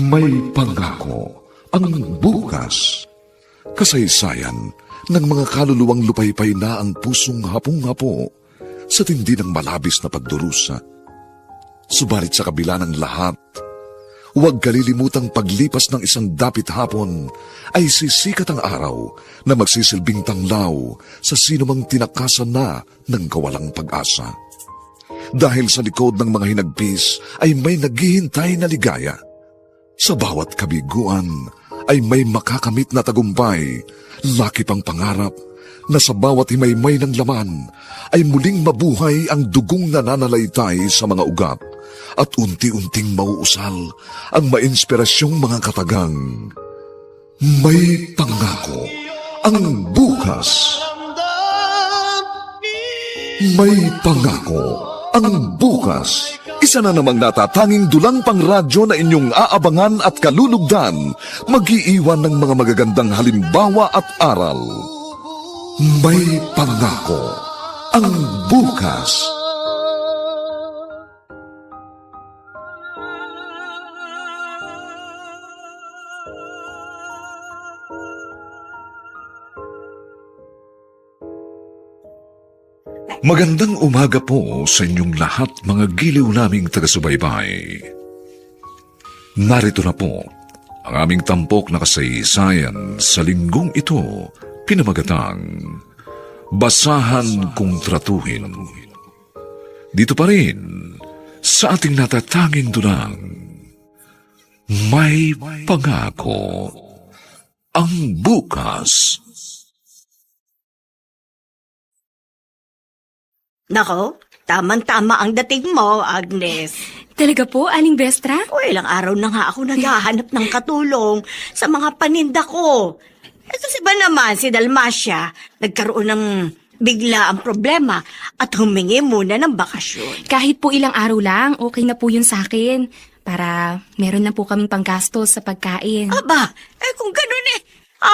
May pangako ang bukas. Kasaysayan ng mga kaluluwang lupaypay na ang pusong hapong-hapo sa tindi ng malabis na pagdurusa. Subalit sa kabila ng lahat, huwag kalilimutang paglipas ng isang dapit hapon ay sisikat ang araw na magsisilbing tanglaw sa sinumang tinakasan na ng kawalang pag-asa. Dahil sa likod ng mga hinagpis ay may naghihintay na ligaya. Sa bawat kabiguan ay may makakamit na tagumpay, laki pang pangarap na sa bawat himaymay ng laman ay muling mabuhay ang dugong nananalaytay sa mga ugat at unti-unting mauusal ang mainspirasyong mga katagang. May pangako ang bukas. May pangako ang bukas. Isa na namang natatanging dulang pang radyo na inyong aabangan at kalulugdan, mag-iiwan ng mga magagandang halimbawa at aral. May pangako ang bukas. Magandang umaga po sa inyong lahat, mga giliw naming taga-subaybay. Narito na po ang aming tampok na kasaysayan sa linggong ito, pinamagatang Basahan Kung Tratuhin. Dito pa rin sa ating natatanging dunang, May Pangako ang Bukas. Nako, tamang-tama ang dating mo, Agnes. Talaga po, Aling Bestra? O ilang araw na nga ako naghahanap ng katulong sa mga paninda ko. Eh kasi ba naman si Dalmacia nagkaroon ng bigla ang problema at humingi muna ng bakasyon. Kahit po ilang araw lang, okay na po yun sa akin. Para meron na po kaming panggastos sa pagkain. Aba, kung ganun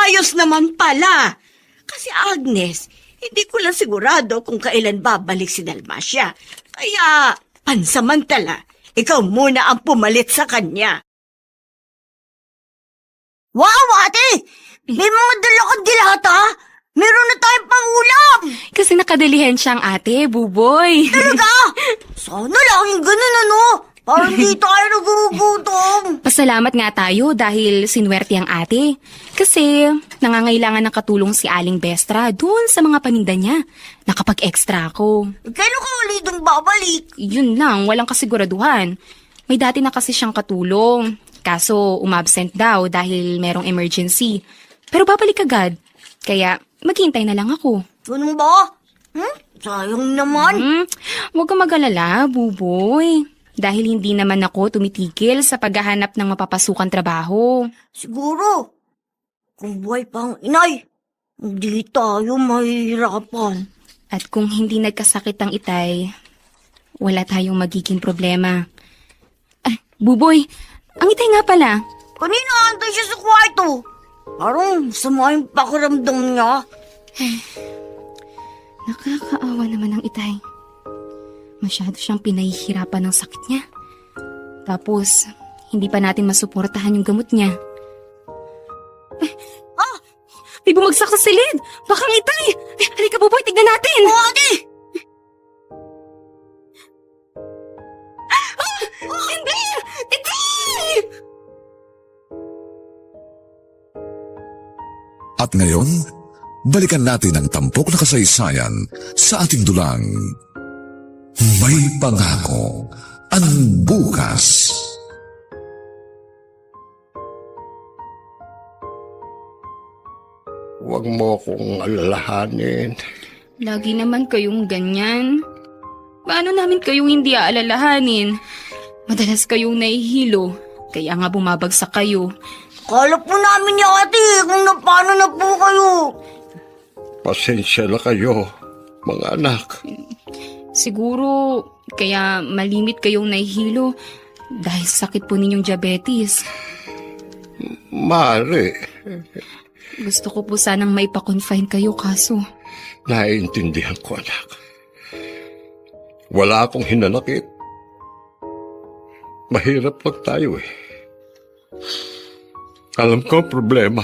ayos naman pala. Kasi Agnes, hindi ko lang sigurado kung kailan babalik si Dalmacia. Kaya, pansamantala, ikaw muna ang pumalit sa kanya. Wow, ate! May mga dala kang dilata? Meron na tayong pangulam! Kasi nakadalihan siyang ate, buboy. Talaga? Sana lang yung ganun Parang di tayo nagugutom. Pasalamat nga tayo dahil sinuwerte ang ate. Kasi nangangailangan ng katulong si Aling Bestra doon sa mga paninda niya. Nakapag-extra ako. Kailan ka ulit dong babalik? Yun lang, walang kasiguraduhan. May dati na kasi siyang katulong. Kaso umabsent daw dahil merong emergency. Pero babalik agad. Kaya maghintay na lang ako. Ganun ba? Sayang naman. Huwag kang mag-alala, buboy. Dahil hindi naman ako tumitigil sa paghahanap ng mapapasukan trabaho. Siguro, kung buhay pa ang inay, hindi tayo mahihirapan. At kung hindi nagkasakit ang itay, wala tayong magiging problema. Buboy, ang itay nga pala. Kanina antay siya sa kwarto. Parang sama yung pakiramdam niya. Nakakaawa naman ang itay. Masyado siyang pinahihirapan ng sakit niya. Tapos, hindi pa natin masuportahan yung gamot niya. May bumagsak sa silid! Bakang itay! Halika buboy, tignan natin! O, ate! Hindi! Itay! At ngayon, balikan natin ang tampok na kasaysayan sa ating dulang May Pangako ang Bukas. Huwag mo akong alalahanin. Lagi naman kayong ganyan. Paano namin kayong hindi aalalahanin? Madalas kayong nahihilo, kaya nga bumabagsak kayo. Kala po namin ni ate kung paano na po kayo. Pasensya na kayo, mga anak. Siguro, kaya malimit kayong nahihilo dahil sakit po ninyong diabetes. Maaari, Gusto ko po sanang maipa-confine kayo kaso. naiintindihan ko, anak. Wala akong hinanakit. Mahirap lang tayo Alam ko ang problema.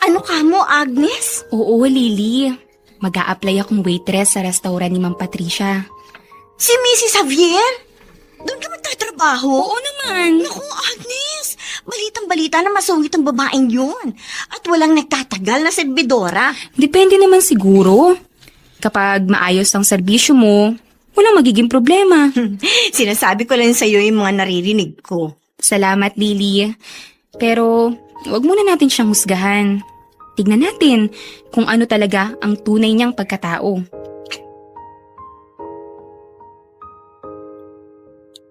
Ano ka mo, Agnes? Oo, Lily. Mag-a-apply akong waitress sa restaurant ni Ma'am Patricia. Si Mrs. Javier? Doon ka magtatrabaho? Oo naman. Naku, Agnes, balitang-balita na masungit ang babaeng yun. At walang nagtatagal na serbidora. Depende naman siguro. Kapag maayos ang serbisyo mo, walang magiging problema. Sinasabi ko lang sa'yo yung mga naririnig ko. Salamat, Lily. Pero, wag muna natin siyang husgahan. Tignan natin kung ano talaga ang tunay niyang pagkatao.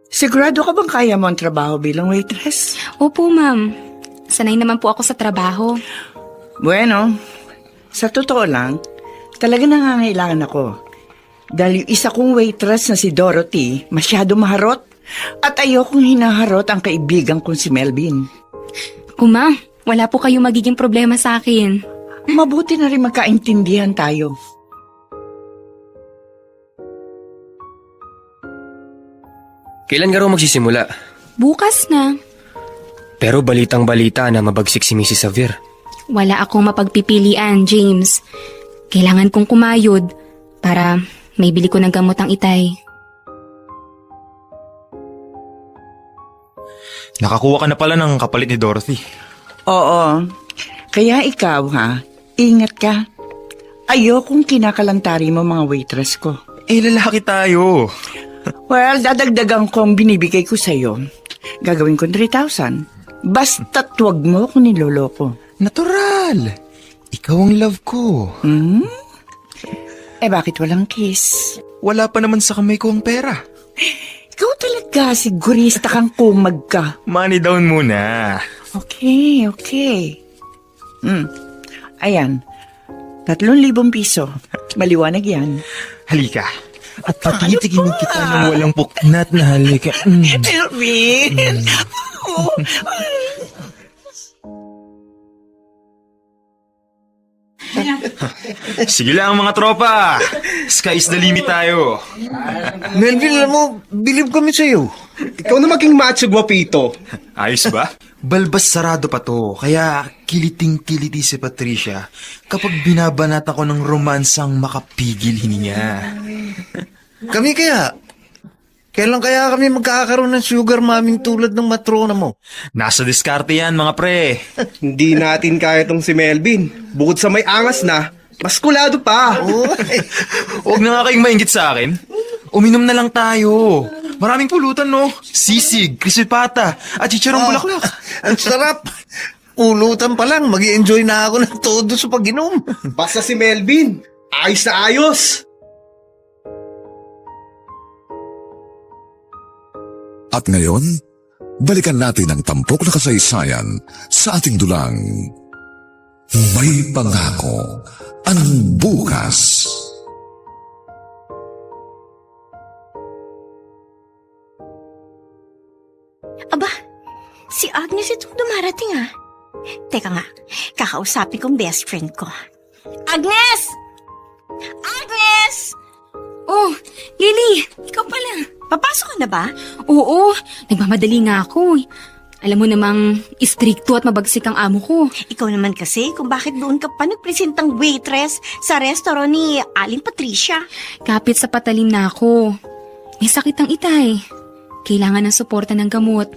Sigurado ka bang kaya mo ang trabaho bilang waitress? Opo, ma'am. Sanay naman po ako sa trabaho. Bueno, sa totoo lang, talaga nangangailangan ako. Dahil yung isa kong waitress na si Dorothy, masyado maharot. At ayokong hinaharot ang kaibigan kong si Melvin. Ma, wala po kayong magiging problema sa akin. Mabuti na rin magkaintindihan tayo. Kailan ka raw magsisimula? Bukas na. Pero balitang-balita na mabagsik si Mrs. Xavier. Wala akong mapagpipilian, James. Kailangan kong kumayod para may bili ko ng gamot ang itay. Nakakuha ka na pala ng kapalit ni Dorothy. Oo, kaya ikaw ingat ka. Ayokong kinakalantari mo mga waitress ko. Eh, lalaki tayo. Well, dadagdagan ko ang binibigay ko sa'yo. Gagawin ko 3,000. Basta't wag mo ako niloloko. Natural. Ikaw ang love ko. Eh bakit walang kiss? Wala pa naman sa kamay ko ang pera. Ikaw talaga, sigurista kang kumag ka. Money down muna. Okay. Ayan, 3,000 piso. Maliwanag yan. Halika. At patitigin kita ng walang puknat na halika. Melvin! Sige lang mga tropa. Sky's the limit tayo. Melvin, alam mo, bilib kami sa'yo. Ikaw na maging macho guwapito. Ayos ba? Balbas sarado pa to, kaya kiliting-kiliti si Patricia kapag binabanat ako ng romansang makapigil hininga. Kami kaya? Kailan kaya kami magkakaroon ng sugar maming tulad ng matrona mo? Nasa diskarte yan mga pre. Hindi natin kaya tong si Melvin. Bukod sa may angas na, mas kulado pa. Huwag na nga kayong mainggit sa akin. Uminom na lang tayo. Maraming pulutan, no? Sisig, krisipata, at chicharong bulaklak. Ang sarap! Pulutan pa lang, mag-i-enjoy na ako ng todo sa pag-inom. Basta si Melvin, ayos na ayos. At ngayon, balikan natin ang tampok na kasaysayan sa ating dulang. May pangako ang bukas. Aba, si Agnes itong dumarating Teka nga, kakausapin kong best friend ko. Agnes! Agnes! Oh, Lily, ikaw pala. Papasok ka na ba? Oo, nagmamadali nga ako. Alam mo namang istrikto at mabagsik ang amo ko. Ikaw naman kasi kung bakit doon ka pa nagpresentang waitress sa restaurant ni Aling Patricia. Kapit sa patalim na ako. May sakit ang itay. Kailangan ng suporta ng gamot.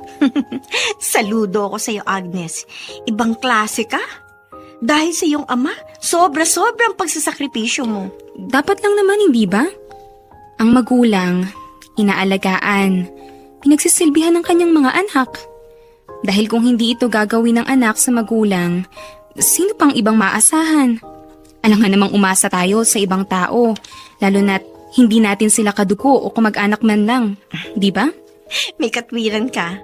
Saludo ako sa'yo, Agnes. Ibang klase ka. Dahil sa iyong ama, sobra-sobrang pagsasakripisyo mo. Dapat lang naman, hindi ba? Ang magulang, inaalagaan, pinagsisilbihan ng kanyang mga anak. Dahil kung hindi ito gagawin ng anak sa magulang, sino pang ibang maasahan? Alam nga namang umasa tayo sa ibang tao, lalo na't hindi natin sila kadugo o kamag-anak man lang, di ba? May katwiran ka.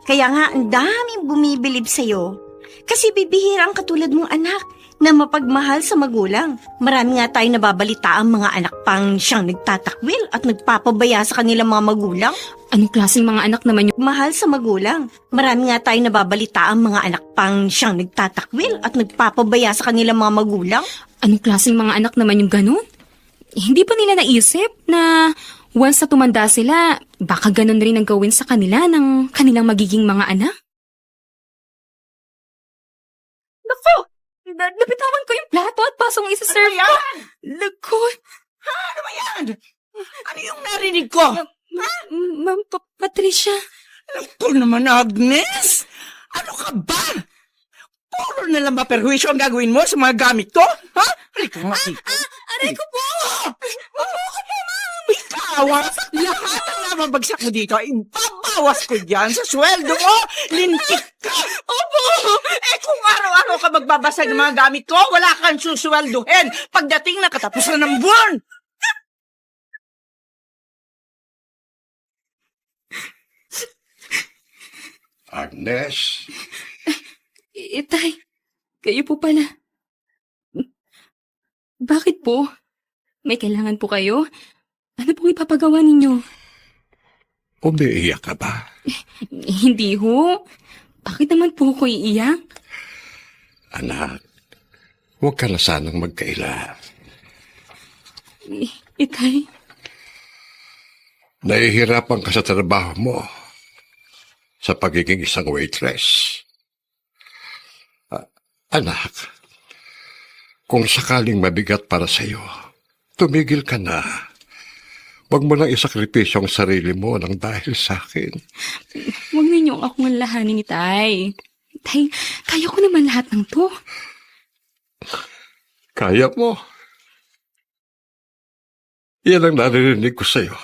Kaya nga, ang daming bumibilib sa'yo. Kasi bibihira ang katulad mong anak na mapagmahal sa magulang. Marami nga tayo nababalita ang mga anak pang siyang nagtatakwil at nagpapabaya sa kanilang mga magulang. Anong klaseng mga anak naman yung... Mahal sa magulang. Marami nga tayo nababalita ang mga anak pang siyang nagtatakwil at nagpapabaya sa kanilang mga magulang. Anong klaseng mga anak naman yung ganun? Hindi pa nila naisip na once na tumanda sila, baka ganun rin ang gawin sa kanila ng kanilang magiging mga anak? Naku! Nabitawan ko yung plato at pasong isa-serve ko. Naku! Ano ba yan? Ano yung narinig ko? Ma'am Patricia. Naku naman, Agnes! Ano ka ba? Puro na lang ba perwisyo ang gagawin mo sa mga gamit ko? Ha? Halika nga dito. Aray ko po! Ikaw, lahat ang nababagsak mo dito, ibabawas ko dyan sa sweldo mo. Lintik ka. Opo! Kung araw-araw ka magbabasa ng mga gamit ko, wala kang susweldohin pagdating na katapusan ng buwan. Agnes, Itay, kayo po pala. Bakit po? May kailangan po kayo? Ano pong ipapagawa ninyo? umiiyak ka ba? Hindi ho. Bakit naman po ako iiyak? Anak, huwag ka na sanang magkaila. Itay, Nahihirapan ka sa trabaho mo sa pagiging isang waitress. Anak, kung sakaling mabigat para sa iyo, tumigil ka na. Huwag mo nang isakripisyo ang sarili mo nang dahil sa akin. huwag ninyong akong lahanin ni Tay. Tay, kaya ko naman lahat ng to. Kaya mo. Yan ang naririnig ko sa'yo.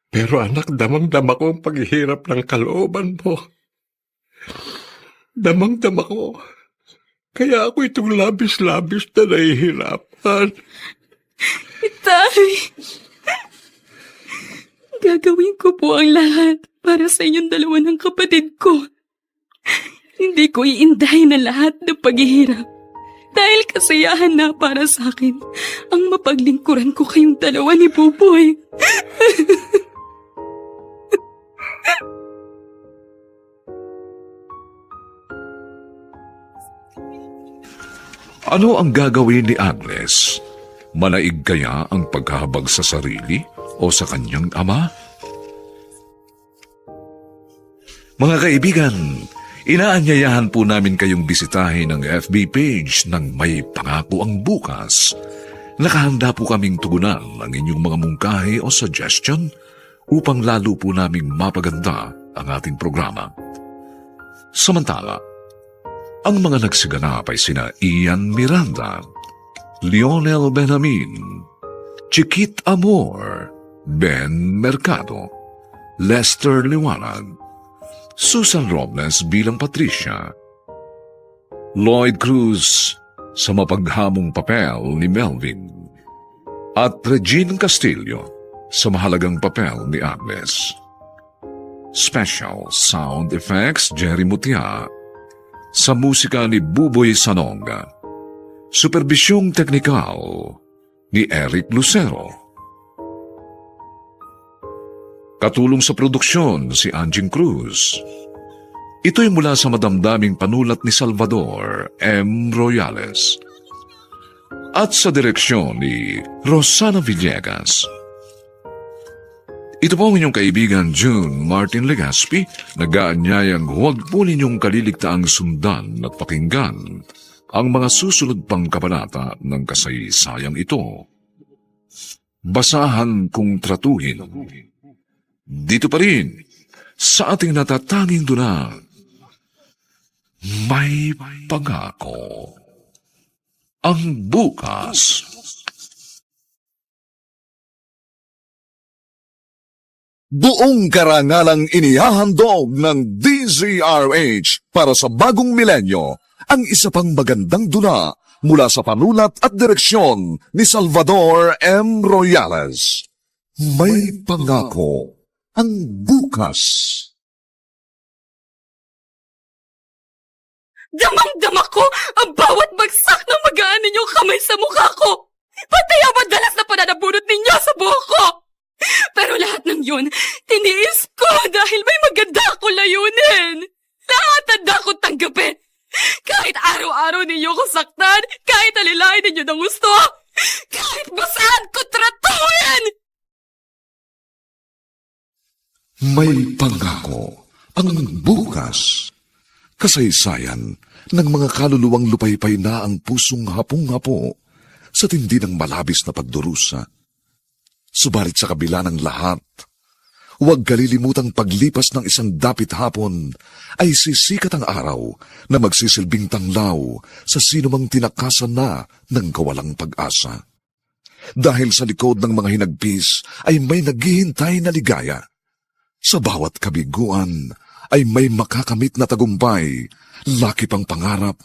Pero anak, damang-dama ko ang paghihirap ng kalooban mo. Damang-dama ko. Kaya ako itong labis-labis na nahihirapan. Tay, gagawin ko po ang lahat para sa inyong dalawa ng kapatid ko. Hindi ko iindahin ang lahat ng paghihirap. Dahil kasiyahan na para sa akin ang mapaglingkuran ko kayong dalawa ni Buboy. Ano ang gagawin ni Agnes? Manaig kaya ang pagkahabag sa sarili o sa kanyang ama? Mga kaibigan, inaanyayahan po namin kayong bisitahin ang FB page ng May Pangako ang Bukas. Nakahanda po kaming tugunan ang inyong mga mungkahi o suggestion upang lalo po naming mapaganda ang ating programa. Samantala, ang mga nagsiganap ay sina Ian Miranda, Lionel Benjamin, Chiquit Amor, Ben Mercado, Lester Liwanag, Susan Robles bilang Patricia, Lloyd Cruz sa mapaghamong papel ni Melvin, at Regine Castillo sa mahalagang papel ni Agnes. Special sound effects Jerry Mutia, sa musika ni Buboy Sanonga. Superbisyong teknikal ni Eric Lucero. Katulong sa produksyon si Anjing Cruz. Ito'y mula sa madamdaming panulat ni Salvador M. Royales. At sa direksyon ni Rosana Villegas. Ito po ang inyong kaibigan June Martin Legaspi, nag-aanyayang huwag po ninyong kaliligtaang sundan at pakinggan ang mga susunod pang kabanata ng kasaysayang ito. Basahan kung tratuhin. Dito pa rin, sa ating natatanging dunang, May Pangako ang Bukas. Buong karangalang inihahandog ng DZRH para sa bagong milenyo ang isa pang magandang dula mula sa panulat at direksyon ni Salvador M. Royales. May Pangako ang Bukas. Damang-dama ko ang bawat bagsak ng magaan ninyong kamay sa mukha ko. Pati ang madalas na pananabunot ninyo sa buhok ko. Pero lahat ng yun, tiniis ko dahil may maganda akong layunin. Lahat handa ko tanggapin. Kahit araw-araw ninyo ko saktan, kahit alilain ninyo ng gusto, kahit basaan ko tratuhin! May Pangako ang Bukas. Kasaysayan ng mga kaluluwang lupaypay na ang pusong hapong-hapo sa tindi ng malabis na pagdurusa. Subalit sa kabila ng lahat, huwag kalilimutang paglipas ng isang dapit hapon ay sisikat ang araw na magsisilbing tanglaw sa sinumang tinakasan na ng kawalang pag-asa. Dahil sa likod ng mga hinagpis ay may naghihintay na ligaya. Sa bawat kabiguan ay may makakamit na tagumpay, laki pang pangarap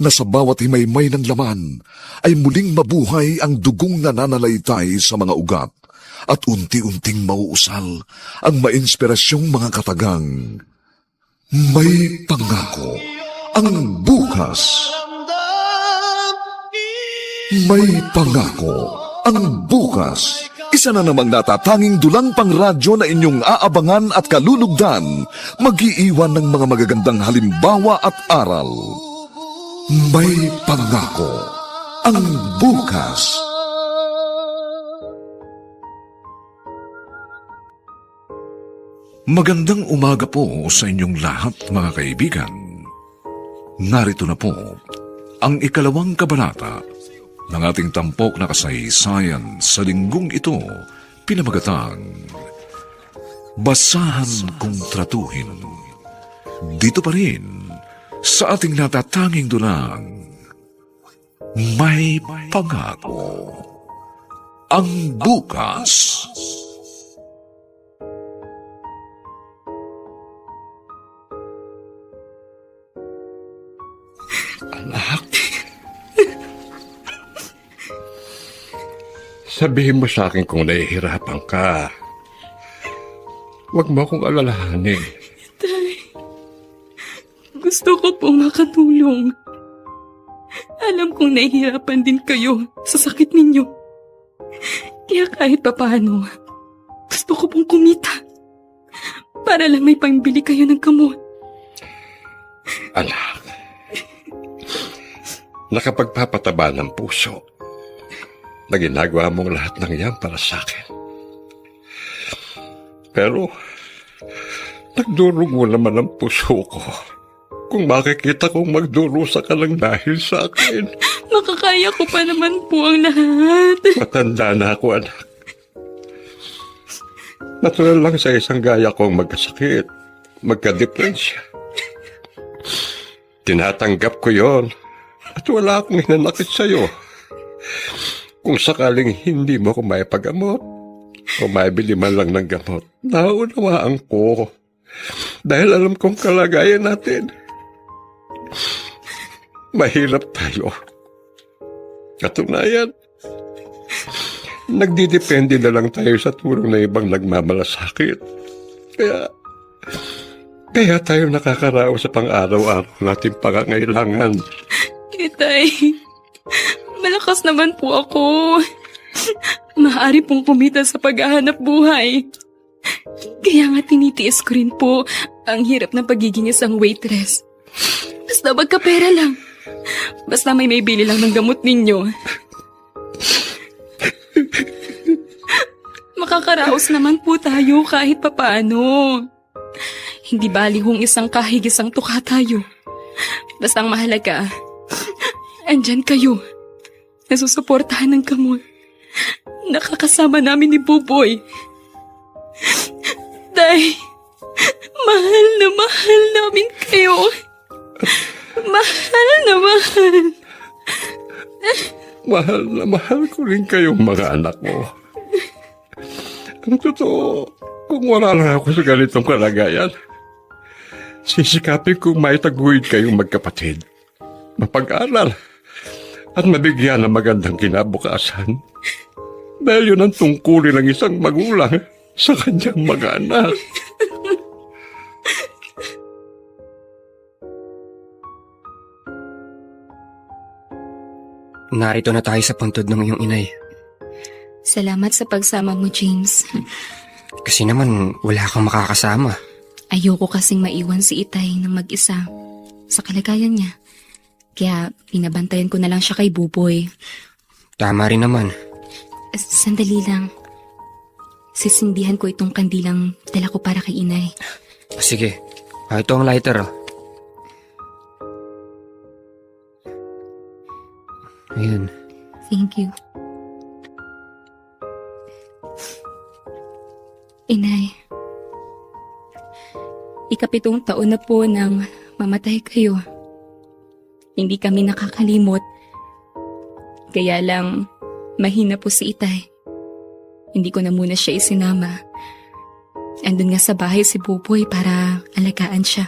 na sa bawat himaymay ng laman ay muling mabuhay ang dugong nananalaytay sa mga ugat at unti-unting mauusal ang mainspirasyong mga katagang. May pangako ang bukas. May pangako ang bukas. Isa na namang natatanging dulang pang radyo na inyong aabangan at kalulugdan, mag-iiwan ng mga magagandang halimbawa at aral. May pangako ang bukas. Magandang umaga po sa inyong lahat, mga kaibigan. Narito na po ang ikalawang kabanata ng ating tampok na kasaysayan sa linggong ito, pinamagatang Basahan kong Tratuhin. Dito pa rin sa ating natatanging dulang, May Pangako ang bukas. Anak, sabihin mo sa akin kung nahihirapan ka. Huwag mo akong alalahanin. Gusto ko pong makatulong. Alam kong nahihirapan din kayo sa sakit ninyo. Kaya kahit papaano, gusto ko pong kumita. Para lang may pambili kayo ng gamot. Anak, nakapagpapataba ng puso na ginagawa mong lahat ng yan para sa akin. Pero, nagdurugo naman ang puso ko kung makikita kong magdurusa ka lang dahil sa akin. Makakaya ko pa naman po ang lahat. Matanda na ako, anak. Natural lang sa isang gaya kong magkasakit, magka-depresya. Tinatanggap ko yon at wala akong hinanakit sa'yo. Kung sakaling hindi mo ko maipagamot o maibili man lang ng gamot, naunawaan ko dahil alam kong kalagayan natin. Mahirap tayo. Katunayan, nagdidepende na lang tayo sa tulong na ibang nagmamalasakit. Kaya tayo nakakaraos sa pang-araw-araw nating pangangailangan. Kitay, malakas naman po ako. Maaari pong kumita sa paghahanap buhay. Kaya nga tinitiis ko rin po ang hirap ng pagiging isang waitress. Basta magkapera lang. Basta may bili lang ng gamot ninyo. Makakaraos naman po tayo kahit papaano. Hindi bali hong isang kahigisang tuka tayo. Basta ang mahalaga, andyan kayo. Nasusuportahan ng gamot. Nakakasama namin ni Buboy. Day, mahal na mahal namin kayo. Mahal na mahal. Mahal na mahal ko rin kayong mga anak mo. Ang totoo, kung wala lang ako sa ganitong kalagayan, sisikapin kong maitaguyod kayong magkapatid, mapag-aral, at mabigyan ng magandang kinabukasan. Dahil yun ang tungkulin ng isang magulang sa kanyang mga anak. Narito na tayo sa puntod ng iyong inay. Salamat sa pagsama mo, James. Kasi naman wala kang makakasama. Ayoko kasing maiwan si Itay ng mag-isa sa kalagayan niya. Kaya pinabantayan ko na lang siya kay Buboy. Tama rin naman. Sandali lang. Sisindihan ko itong kandilang dala ko para kay Inay. Sige, ito ang lighter. Ayan. Thank you. Inay, 7 taon na po nang mamatay kayo. Hindi kami nakakalimot. Kaya lang, mahina po si Itay. Hindi ko na muna siya isinama. Andun nga sa bahay si Buboy para alagaan siya.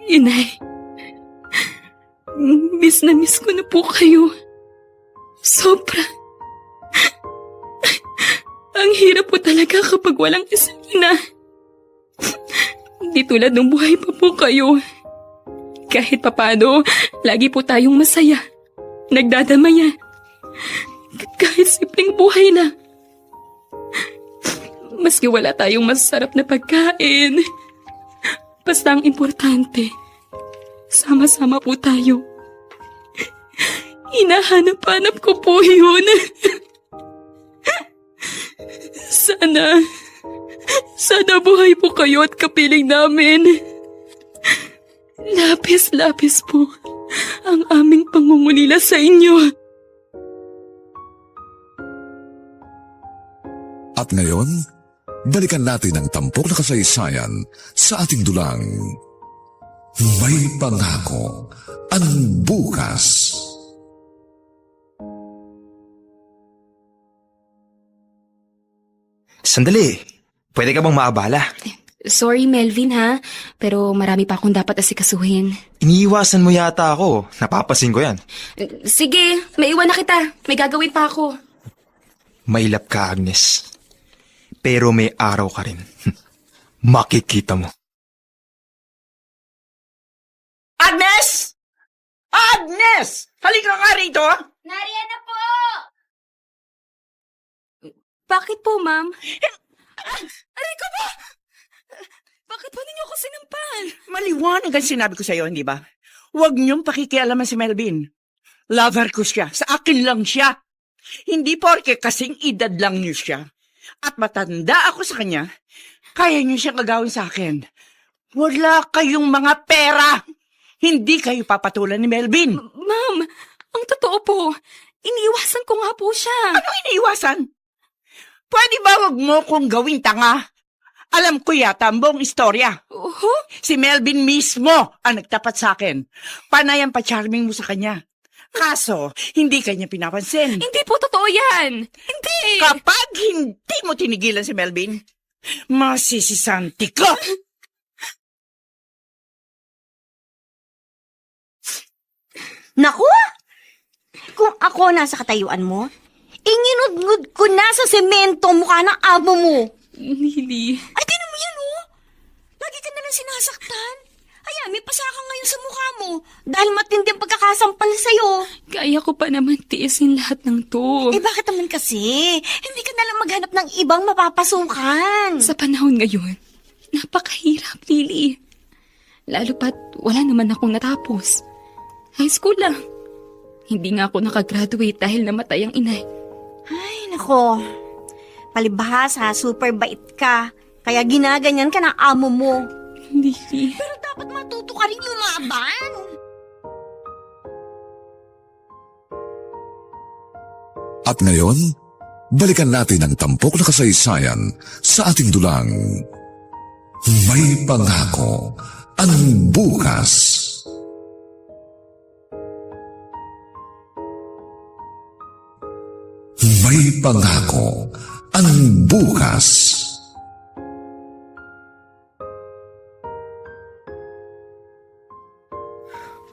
Inay, miss na miss ko na po kayo. Sobra. Ang hirap po talaga kapag walang isang ina. Di tulad ng buhay pa po kayo. Kahit papano, lagi po tayong masaya. Nagdadamaya. Kahit simpleng buhay na. Maski wala tayong masarap na pagkain. Basta ang importante, sama-sama po tayo. Hinahanap-hanap ko po yun. Sana buhay po kayo at kapiling namin. Lapis-lapis po ang aming pangungulila sa inyo. At ngayon, balikan natin ang tampok na kasaysayan sa ating dulang May Pangako ang Bukas. Sandali, pwede ka bang maabala? Sorry Melvin ha, pero marami pa akong dapat asikasuhin. Iniiwasan mo yata ako. Napapasin ko yan. Sige, maiwan na kita. May gagawin pa ako. Mailap ka, Agnes. Pero may araw ka rin. Makikita mo. Agnes! Agnes! Halika ka rito! Nariyan na po! Bakit po, ma'am? Aray ko po! Bakit po ninyo ako sinampal? Maliwanag ang sinabi ko sa'yo, hindi ba? Huwag niyong pakikialaman si Melvin. Lover ko siya. Sa akin lang siya. Hindi porke kasing edad lang niyo siya. At matanda ako sa kanya, kaya niyo siyang agawin sa akin. Wala kayong mga pera. Hindi kayo papatulan ni Melvin. Ma'am, ang totoo po, iniiwasan ko nga po siya. Anong iniiwasan? Pwede ba wag mo kong gawing tanga? Alam ko yata ang buong istorya. Si Melvin mismo ang nagtapat sa akin. Panay ang pa-charming mo sa kanya. Kaso, hindi kanya pinapansin. Hindi po totoo yan. Hindi. Kapag hindi mo tinigilan si Melvin, masisisanti ko. Naku! Kung ako nasa katayuan mo, inginudngud ko na sa semento mukha ng amo mo. Lily. Ay, tinan mo yan, oh. Lagi ka na lang sinasaktan. Ayan, may pasaka ngayon sa mukha mo dahil matindi ang pagkakasampal sa'yo. Kaya ko pa naman tiisin lahat ng to. Eh, bakit naman kasi? Hindi ka na lang maghanap ng ibang mapapasukan. Sa panahon ngayon, napakahirap, Lily. Lalo pat wala naman akong natapos. High school lang. Hindi nga ako nakagraduate dahil namatay ang inay. Ay, nako. Palibhasa, super bait ka. Kaya ginaganyan ka ng amo mo. Lily. Pero dapat matuto ka rin lumaban. At ngayon, balikan natin ang tampok na kasaysayan sa ating dulang May Pangako ang Bukas. May Pangako ang Bukas.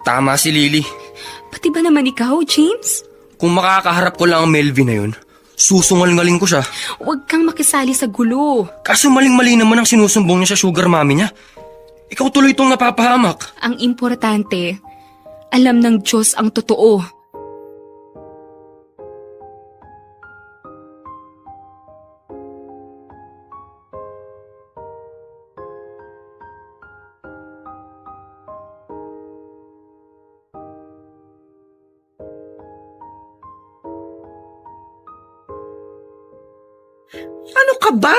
Tama si Lily. Pati ba naman ikaw, James? Kung makakaharap ko lang ang Melvin na yun, susungal-ngaling ko siya. Huwag kang makisali sa gulo. Kaso maling-mali naman ang sinusumbong niya sa sugar mommy niya. Ikaw tuloy itong napapahamak. Ang importante, alam ng Diyos ang totoo. Ano ka ba?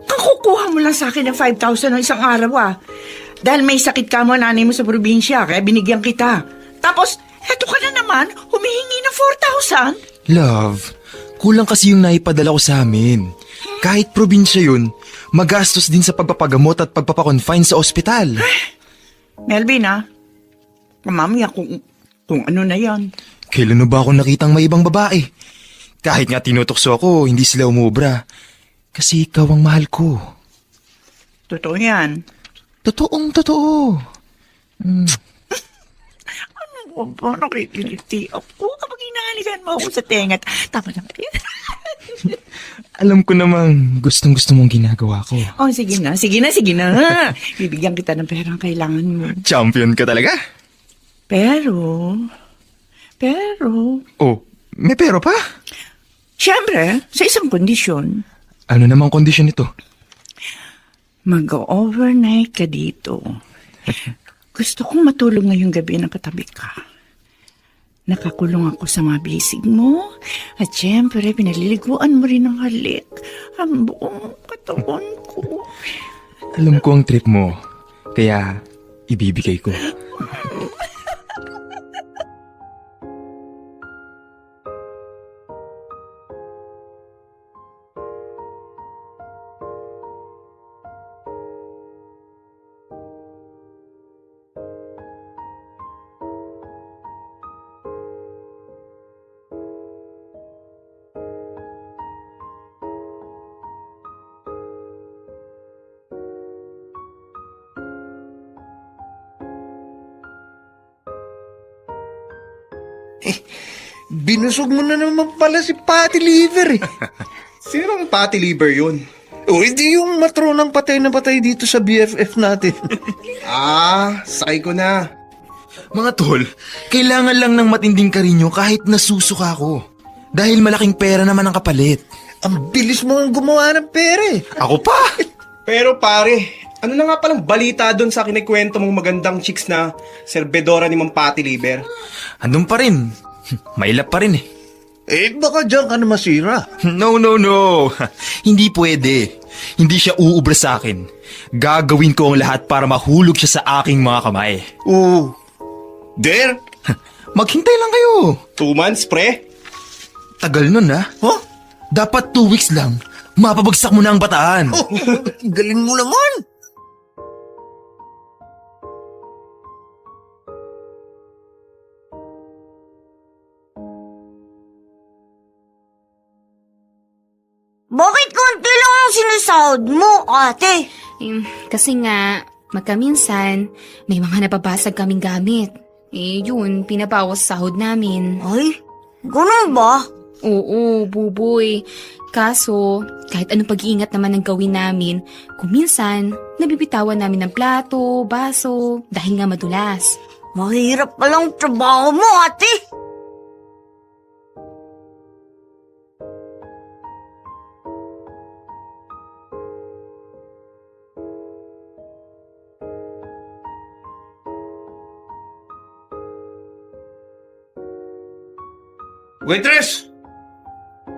Kakukuha mo lang sa akin ng 5,000 ng isang araw ah. Dahil may sakit ka mo nanay mo sa probinsya, kaya binigyan kita. Tapos, eto ka na naman, humihingi ng 4,000. Love, kulang kasi yung naipadala ko sa amin. Kahit probinsya yun, magastos din sa pagpapagamot at pagpapakonfine sa ospital. Melvin, mamaya kung ano na yan. Kailan na ba ako nakitang may ibang babae? Kahit nga tinutokso ako, hindi sila umubra. Kasi ikaw ang mahal ko. Totoo yan. Totoong totoo. Ano ba, nakikiliti ako kapag hinahalikan mo ako sa tenga. Tama naman yan. Alam ko namang gustong-gusto mong ginagawa ko. Oh, sige na. Bibigyan kita ng perang kailangan mo. Champion ka talaga? Pero, Oh, may pero pa? syempre, sa isang kondisyon, Ano namang kondisyon ito? mag-overnight ka dito. Gusto kong matulog ngayong gabi na katabi ka. Nakakulong ako sa mga bisig mo. At syempre, pinaliliguan mo rin ng halik ang buong katawan ko. Alam ko ang trip mo, kaya ibibigay ko. Binusog mo na naman pala si Patty Liver eh. Sino ang patty liver yun? O hindi yung matronang patay na patay dito sa BFF natin. Sakay ko na. Mga tol, kailangan lang ng matinding karinyo kahit nasusuka ako. Dahil malaking pera naman ang kapalit. Ang bilis mo ang gumawa ng pera eh. Ako pa! Pero pare, ano na nga palang balita doon sa kinikwento mong magandang chicks na serbedora ni Mang Patty Liver? Andun pa rin. Mailap pa rin eh. Baka dyan ka na masira. No. Hindi pwede. Hindi siya uubra sa akin. Gagawin ko ang lahat para mahulog siya sa aking mga kamay. Oo. There? Maghintay lang kayo. 2 months, pre? Tagal nun Huh? Dapat 2 weeks lang. Mapabagsak mo na ang bataan. Oh, galing mo naman. Bakit konti lang ang sinasahod mo, ate? Kasi nga, magkaminsan, may mga nababasag kaming gamit. Yun, pinabawas sa sahod namin. Ay, ganun ba? Oo, buboy. Kaso, kahit anong pag-iingat naman ang gawin namin, kuminsan, nabibitawan namin ng plato, baso, dahil nga madulas. Mahirap palang trabaho mo, ate. Waitress!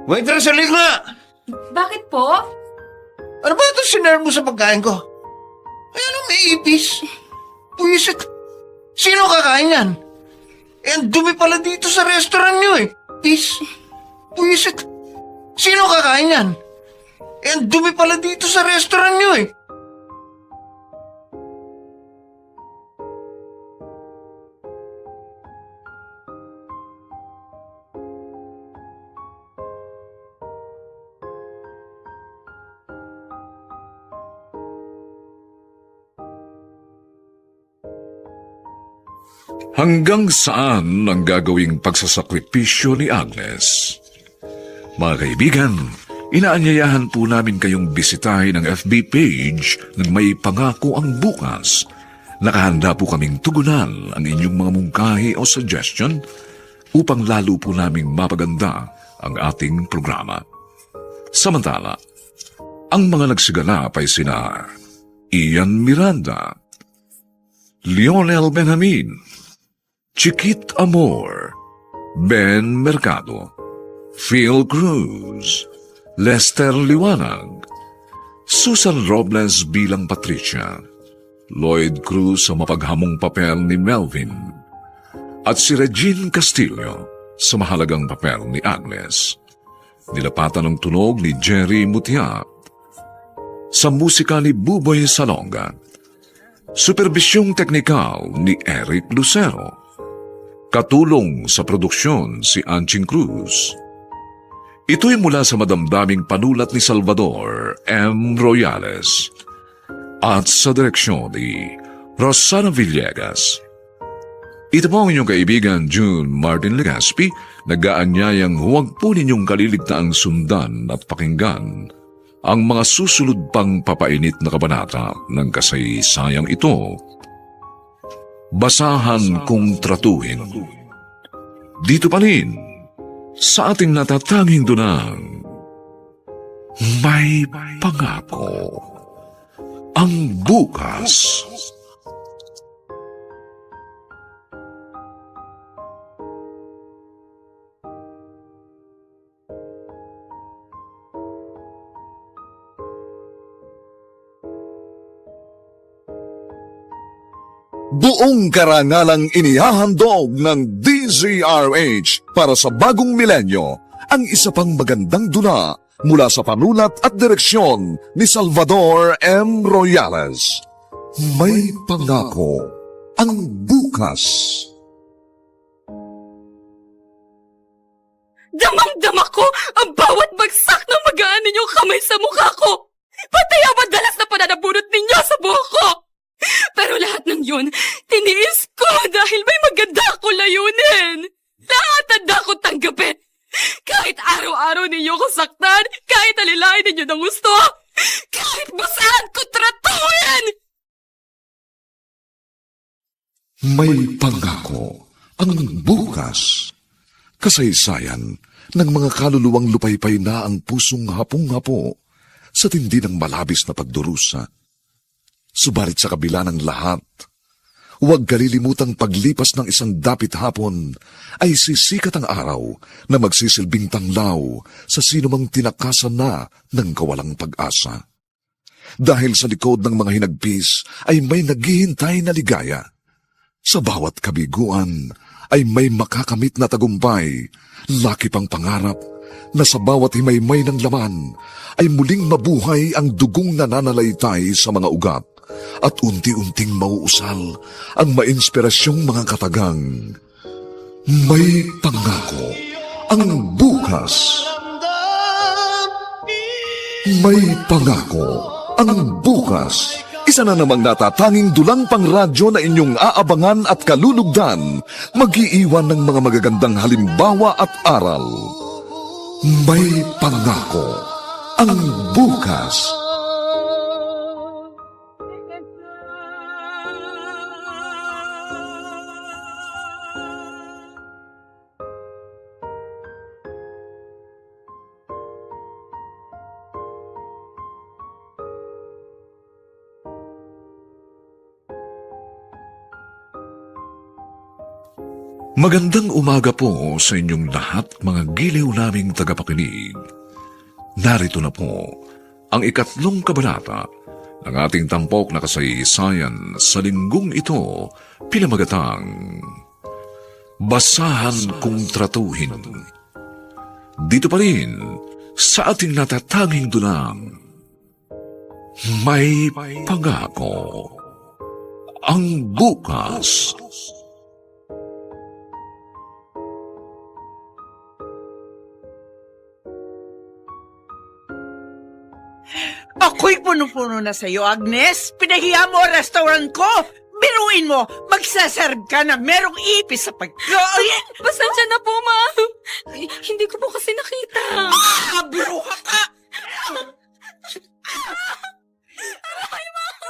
Waitress, halika nga! Bakit po? Ano ba ito sinerve mo sa pagkain ko? Ay, ano may ipis? Puyisit. Sino kakain yan? Ang dumi pala dito sa restaurant nyo eh. Pis. Puyisit. Sino kakain yan? Ang dumi pala dito sa restaurant nyo eh. Hanggang saan ang gagawing pagsasakripisyo ni Agnes? Mga kaibigan, inaanyayahan po namin kayong bisitahin ang FB page ng May Pangako ang Bukas. Nakahanda po kaming tugunan ang inyong mga mungkahi o suggestion upang lalo po naming mapaganda ang ating programa. Samantala, ang mga nagsiganap ay sina Ian Miranda, Lionel Benjamin, Chiquit Amor, Ben Mercado, Phil Cruz, Lester Liwanag, Susan Robles bilang Patricia, Lloyd Cruz sa mapaghamong papel ni Melvin, at si Regine Castillo sa mahalagang papel ni Agnes. Nilapatan ng tunog ni Jerry Mutia. Sa musika ni Buboy Salonga. Superbisyong teknikal ni Eric Lucero. Katulong sa produksyon si Anching Cruz. Ito'y mula sa madamdaming panulat ni Salvador M. Royales at sa direksyon ni Rosana Villegas. Ito po ang inyong kaibigan June Martin Legaspi, nag-aanyayang huwag po ninyong kaliligtaang sundan at pakinggan ang mga susunod pang papainit na kabanata ng kasaysayang ito. Basahan kung tratuhin. Dito pa rin, sa ating natatanging dunang, may pangako ang bukas. Buong karangalang inihahandog ng DZRH para sa bagong milenyo ang isa pang magandang dula mula sa panulat at direksyon ni Salvador M. Royales. May pangako ang bukas. Damang-dama ko ang bawat bagsak ng magaan ninyong kamay sa mukha ko. Pati ang madalas na pananabunot ninyo sa buhok ko. Pero lahat ng yun, tiniis ko dahil may maganda ako layunin. Lahat handa ko tanggapin. Kahit araw-araw ninyo ko saktan, kahit alilain ninyo ng gusto, kahit basahan ko tratuhin. May pangako ang bukas. Kasaysayan ng mga kaluluwang lupaypay na ang pusong hapong-hapo sa tindi ng malabis na pagdurusa. Subalit sa kabila ng lahat, huwag kalilimutang paglipas ng isang dapit hapon ay sisikat ang araw na magsisilbing tanglaw sa sinumang tinakasan na ng kawalang pag-asa. Dahil sa likod ng mga hinagpis ay may naghihintay na ligaya. Sa bawat kabiguan ay may makakamit na tagumpay, laki pang pangarap na sa bawat himaymay ng laman ay muling mabuhay ang dugong nananalaytay sa mga ugat at unti-unting mauusal ang mainspirasyong mga katagang. May pangako ang bukas. May pangako ang bukas. Isa na namang natatanging dulang pang radyo na inyong aabangan at kalulugdan, mag-iiwan ng mga magagandang halimbawa at aral. May pangako ang bukas. Magandang umaga po sa inyong lahat, mga giliw naming tagapakinig. Narito na po ang ikatlong kabanata ng ating tampok na kasaysayan sa linggong ito, pinamagatang Basahan kung tratuhin. Dito pa rin sa ating natatanging dunang, may pangako ang bukas. Ako'y puno-puno na sa'yo, Agnes. Pinahiya mo ang restaurant ko. Biruin mo, magsaserve ka na merong ipis sa pagkain. Pasensya na po, ma'am. Hindi ko po kasi nakita. Bruha ka!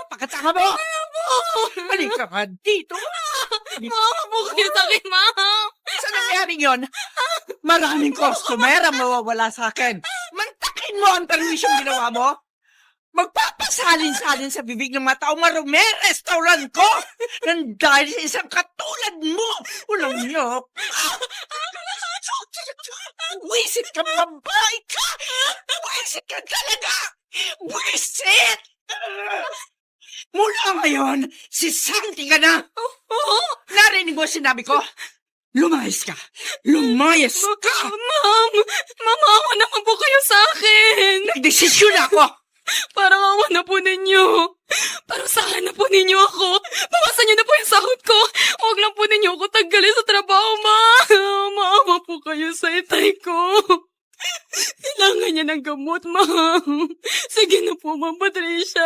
Pagkatanga mo! Halika ka dito! Mama po kayo sa akin, ma'am. Sa nangyaring yun, maraming customer ang mawawala sa akin. Mantakin mo ang permisyong ginawa mo. Magpapasalin-salin sa bibig ng mga taong marumi restaurant ko nang dahil sa isang katulad mo. Ulang niyok. Wisit ka, babae ka! Wisit ka talaga! Wisit! Mula ngayon, si Santi ka na! Narinig mo sinabi ko? Lumayas ka! Lumayas ka! Ma'am! Mamawa naman po kayo sa akin! Nagdesisyon ako! Parang awa na po ninyo. Parang saan na po ninyo ako. Bawasan niyo na po yung sahod ko. Huwag lang po ninyo ako tanggalin sa trabaho, ma'am. Maawa po kayo sa itay ko. Kailangan niya ng gamot, ma'am. Sige na po, Ma'am Patricia.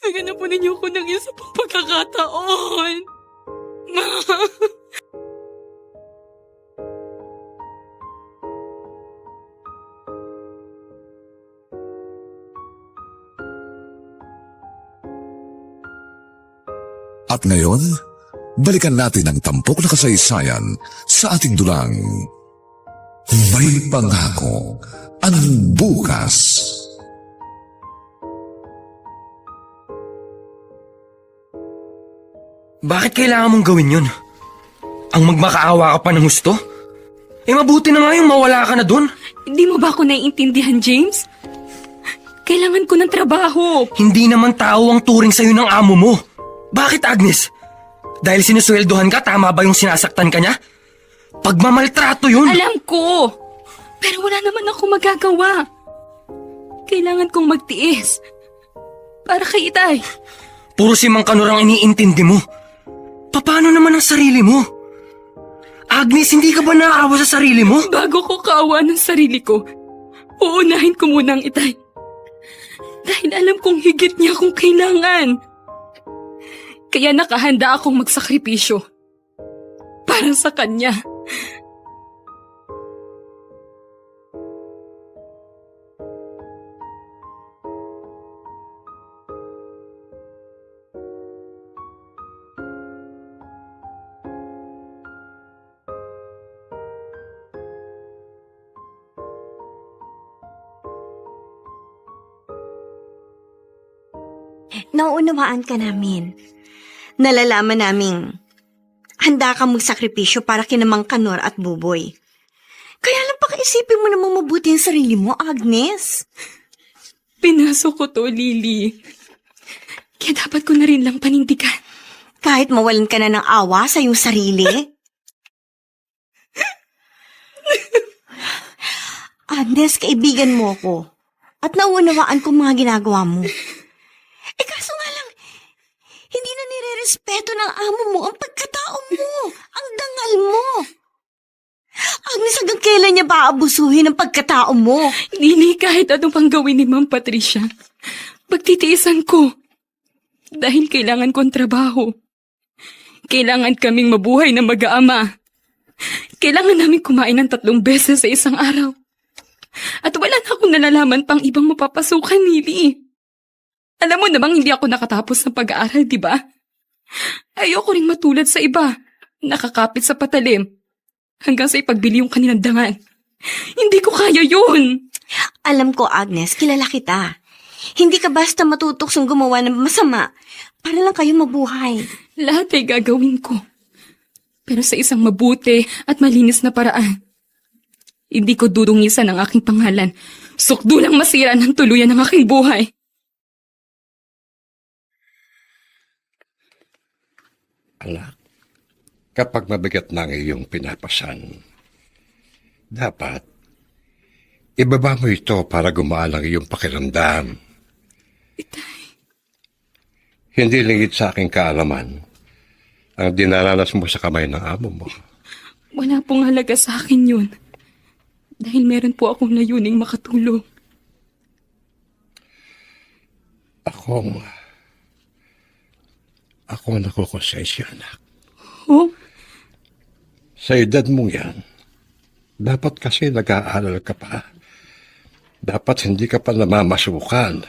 Bigyan na po ninyo ako ng isa pang pagkakataon. Ma'am. At ngayon, balikan natin ang tampok na kasaysayan sa ating dulang May Pangako ang Bukas. Bakit kailangan mong gawin yun? Ang magmakaawa ka pa ng husto? Eh mabuti na nga yung mawala ka na dun. Hindi mo ba ako naiintindihan, James? Kailangan ko ng trabaho. Hindi naman tao ang turing sa'yo ng amo mo. Bakit, Agnes? Dahil sinusweldohan ka, tama ba yung sinasaktan ka niya? Pagmamaltrato yun! Alam ko! Pero wala naman ako magagawa. Kailangan kong magtiis. Para kay Itay. Puro si Mang Kanor ang iniintindi mo. Paano naman ang sarili mo? Agnes, hindi ka ba naaawa sa sarili mo? Bago ko kaawa ng sarili ko, uunahin ko muna ang Itay. Dahil alam kong higit niya akong kailangan. Kaya nakahanda akong magsakripisyo. Para sa kanya. Nauunawaan ka namin. Nalalaman naming handa kang magsakripisyo para kina Mang Kanor at Buboy. Kaya lang pakaisipin mo namang mabuti ang sarili mo, Agnes. Pinasok ko to, Lily. Kaya dapat ko na rin lang panindigan. Kahit mawalan ka na ng awa sa iyong sarili. Agnes, kaibigan mo ako. At nauunawaan ko mga ginagawa mo. Kaso nga lang, hindi na nire-respeto ng amo mo ang pagkatao mo, ang dangal mo. Agnes, hanggang kailan niya ba aabusuhin ang pagkatao mo? Lily, kahit ano pang gawin ni Ma'am Patricia, pagtitiisan ko. Dahil kailangan kong trabaho. Kailangan kaming mabuhay na mag-aama. Kailangan namin kumain ng 3 beses sa isang araw. At wala na akong nalalaman pang ibang mapapasukan, Lily. Alam mo namang hindi ako nakatapos ng pag-aaral, di ba? Ayoko ring matulad sa iba, nakakapit sa patalim, hanggang sa ipagbili yung kanilang dangal. Hindi ko kaya yun! Alam ko, Agnes, kilala kita. Hindi ka basta matutuksong gumawa ng masama para lang kayo mabuhay. Lahat ay gagawin ko. Pero sa isang mabuti at malinis na paraan. Hindi ko dudungisan ang aking pangalan. Sukdulang masira ng tuluyan ng aking buhay. Anak, kapag mabigat na ang iyong pinapasan, dapat ibaba mo ito para gumaan ang iyong pakiramdam. Hindi lingid sa aking kaalaman ang dinaranas mo sa kamay ng amo mo. Wala pong halaga sa akin yun. Dahil meron po akong layuning makatulong. Ako nakukonsensya, anak. Oh? Sa edad mong yan, dapat kasi nag-aaral ka pa. Dapat hindi ka pa namamasukan.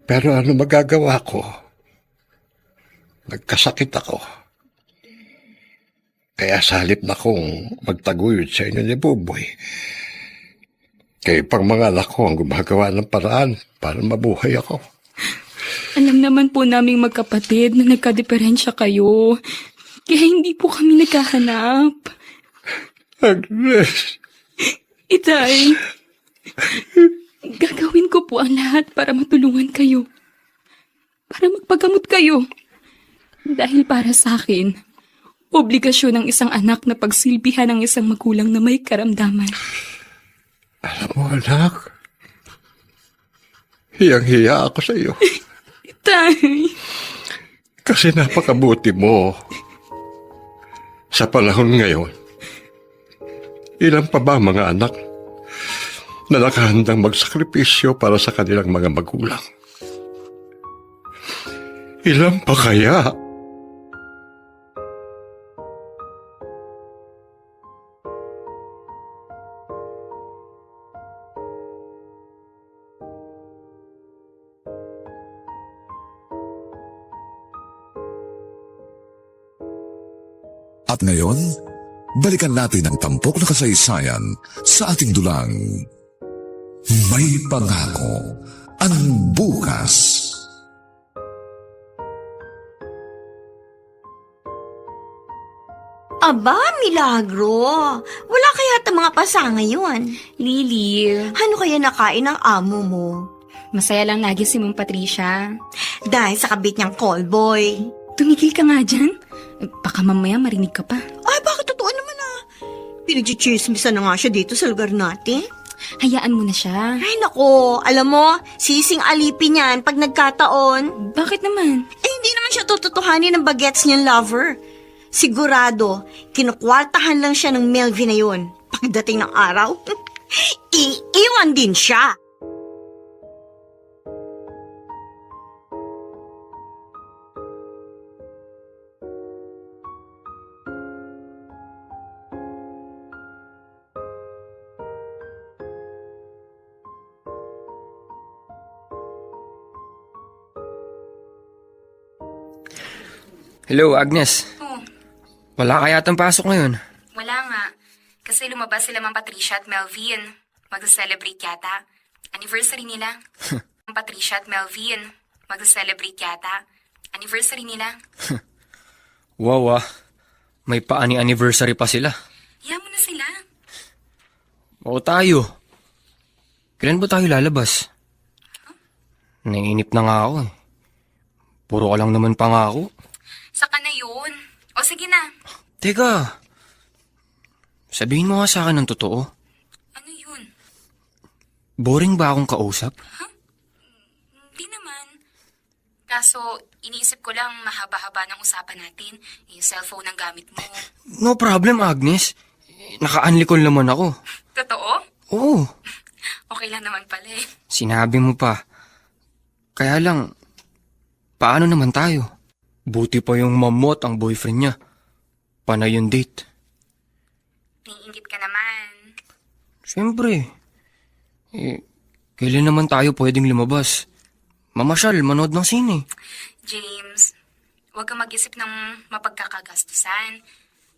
Pero ano magagawa ko? Nagkasakit ako. Kaya sa halip na kong magtaguyod sa inyo ni Buboy, kayo pang mga anak ko ang gumagawa ng paraan para mabuhay ako. Alam naman po naming magkapatid na nagka-diferensya kayo. Kaya hindi po kami naghahanap. Agnes! Itay, gagawin ko po ang lahat para matulungan kayo. Para magpagamot kayo. Dahil para sa akin, Obligasyon ng isang anak na pagsilbihan ng isang magulang na may karamdaman. Alam mo, anak, hiyang-hiya ako sa iyo. Tay, Kasi napakabuti mo. Sa panahon ngayon, ilan pa ba mga anak na nakahandang magsakripisyo para sa kanilang mga magulang? Ilan pa kaya? At ngayon, balikan natin ang tampok na kasaysayan sa ating dulang. May pangako ang bukas. Aba, Milagro. Wala kaya mga pasa ngayon. Lily, Ano kaya nakain ng amo mo? masaya lang lagi si Ma'am Patricia. Dahil sa kabit niyang callboy. Tumigil ka nga dyan. Baka mamaya marinig ka pa. Ay, bakit totoo naman ah? Pinagchichismisan na nga siya dito sa lugar natin. Hayaan mo na siya. Ay nako, alam mo, sising alipin yan pag nagkataon. Bakit naman? Eh, hindi naman siya tututuhanin ng bagets niyang lover. Sigurado, kinukwartahan lang siya ng Melvin na yun. Pagdating ng araw, iiwan din siya. Hello, Agnes. Wala kaya tang pasok ngayon. Wala nga. Kasi lumabas sila Ma'am Patricia at Melvin. Magsa-celebrate yata. Anniversary nila. Ma'am Patricia at Melvin. Magsa-celebrate yata. Anniversary nila. Wow, may pa-anniversary pa sila. Hiya mo na sila. Oo tayo. Kailan ba tayo lalabas? Naiinip na nga ako eh. Puro ka lang naman pangako. Saka na yun. O sige na. Teka, sabihin mo nga sa akin ng totoo. Ano yun? Boring ba akong kausap? Hindi naman. Kaso, iniisip ko lang mahaba-haba ng usapan natin. Yung cellphone ang gamit mo. No problem, Agnes. Naka-unlicol naman ako. Totoo? Oo, Okay lang naman pala eh. sinabi mo pa. Kaya lang, paano naman tayo? Buti pa yung mamot ang boyfriend niya. Panay yung date. Niinggit ka naman. Siyempre. Kailan naman tayo pwedeng lumabas? Mamasyal, manood ng sine. James, huwag kang mag-isip ng mapagkakagastusan.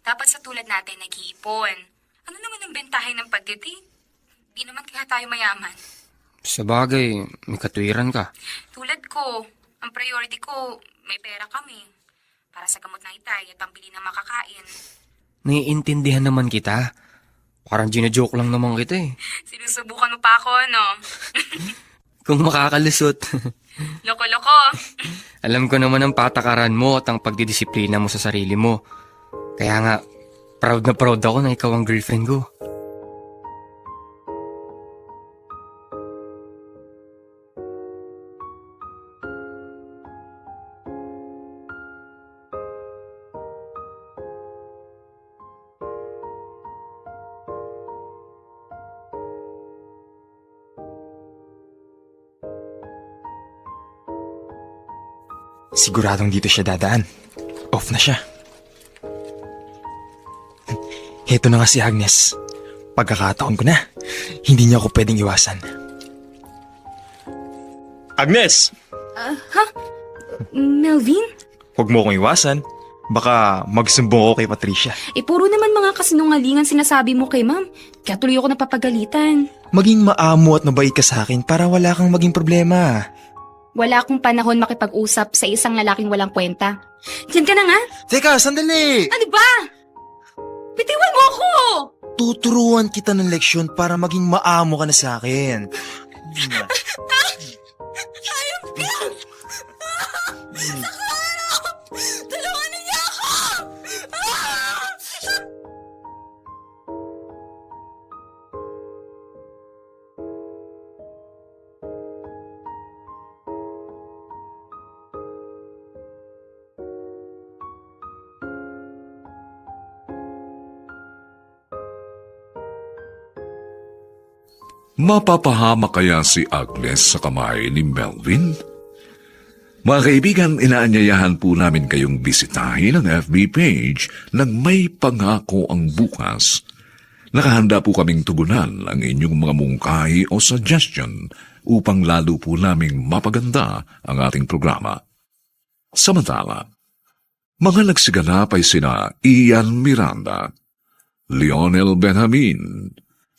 Dapat sa tulad natin nag-iipon. Ano naman ang bentahe ng pagdate? Di naman kaya tayo mayaman. Sa bagay, may katwiran ka. Tulad ko, ang priority ko, may pera kami. Para sa gamot ng itay at pambili ng makakain. Naiintindihan naman kita. Parang gina-joke lang naman kita eh. Sinusubukan mo pa ako, no? Kung makakalusot. Loko-loko. Alam ko naman ang patakaran mo at ang pagdidisiplina mo sa sarili mo. Kaya nga, proud na proud ako na ikaw ang girlfriend ko. Siguradong dito siya dadaan. Off na siya. Heto na nga si Agnes. Pagkakataon ko na. Hindi niya ako pwedeng iwasan. Agnes! Melvin? Huwag mo akong iwasan. Baka magsumbong ako kay Patricia. Puro naman mga kasinungalingan sinasabi mo kay ma'am. Kaya tuloy ako napapagalitan. Maging maamo at mabait ka sa akin para wala kang maging problema. Wala akong panahon makipag-usap sa isang lalaking walang kwenta. Diyan ka na nga? Teka, sandali! Ano ba? Bitiwan mo ako! Tuturuan kita ng leksyon para maging maamo ka na sa akin. Ayop ka! Tulungan niyo ako! Mapapahama kaya si Agnes sa kamay ni Melvin? Mga kaibigan, inaanyayahan po namin kayong bisitahin ang FB page ng May Pangako ang Bukas. Nakahanda po kaming tugunan ang inyong mga mungkahi o suggestion upang lalo po naming mapaganda ang ating programa. Samantala, mga nagsiganap ay sina Ian Miranda, Lionel Benjamin,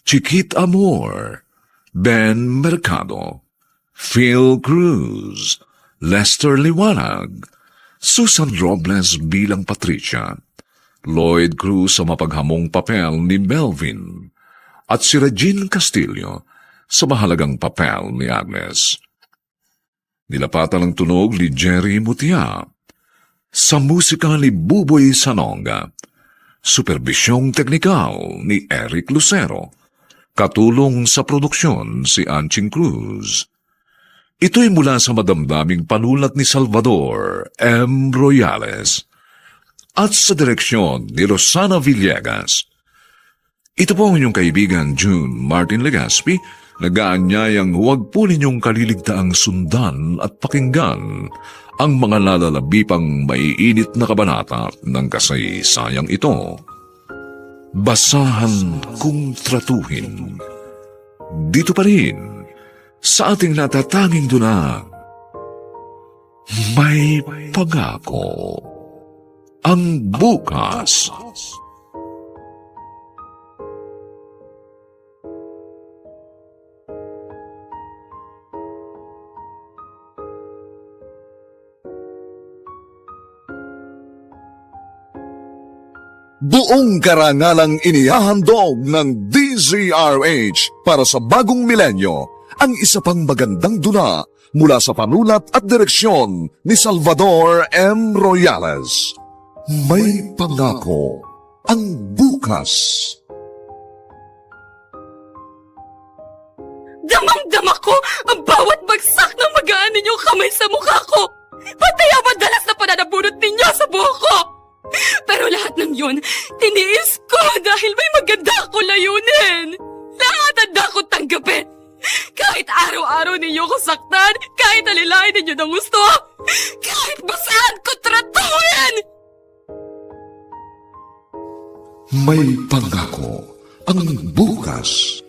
Chiquit Amor, Ben Mercado, Phil Cruz, Lester Liwanag, Susan Robles bilang Patricia, Lloyd Cruz sa mapaghamong papel ni Melvin, at si Regine Castillo sa mahalagang papel ni Agnes. Nilapatan ng tunog ni Jerry Mutia, sa musika ni Buboy Sanonga, superbisyong teknikal ni Eric Lucero, katulong sa produksyon si Anching Cruz. Ito'y mula sa madamdaming panulat ni Salvador M. Royales at sa direksyon ni Rosana Villegas. Ito po ang inyong kaibigan June Martin Legaspi, nag-aanyayang huwag po ninyong kaliligtaang sundan at pakinggan ang mga lalalabipang maiinit na kabanata ng kasaysayang ito. Basahan kung tratuhin. Dito pa rin, sa ating natatanging duna, May Pangako ang Bukas. Buong karangalang inihahandog ng DZRH para sa bagong milenyo ang isa pang magandang dula mula sa panulat at direksyon ni Salvador M. Royales. May Pangako ang Bukas. Damang-dama ko ang bawat bagsak ng magaan ninyong kamay sa mukha ko. Pati ang madalas na pananabunot ninyo sa buhok ko. Pero lahat ng yun, tiniis ko dahil may maganda ako layunin. Lahat handa ko tanggapin. Kahit araw-araw ninyo ko saktan, kahit alilain ninyo ng gusto, kahit basahan ko tratuhin! May Pangako ang Bukas.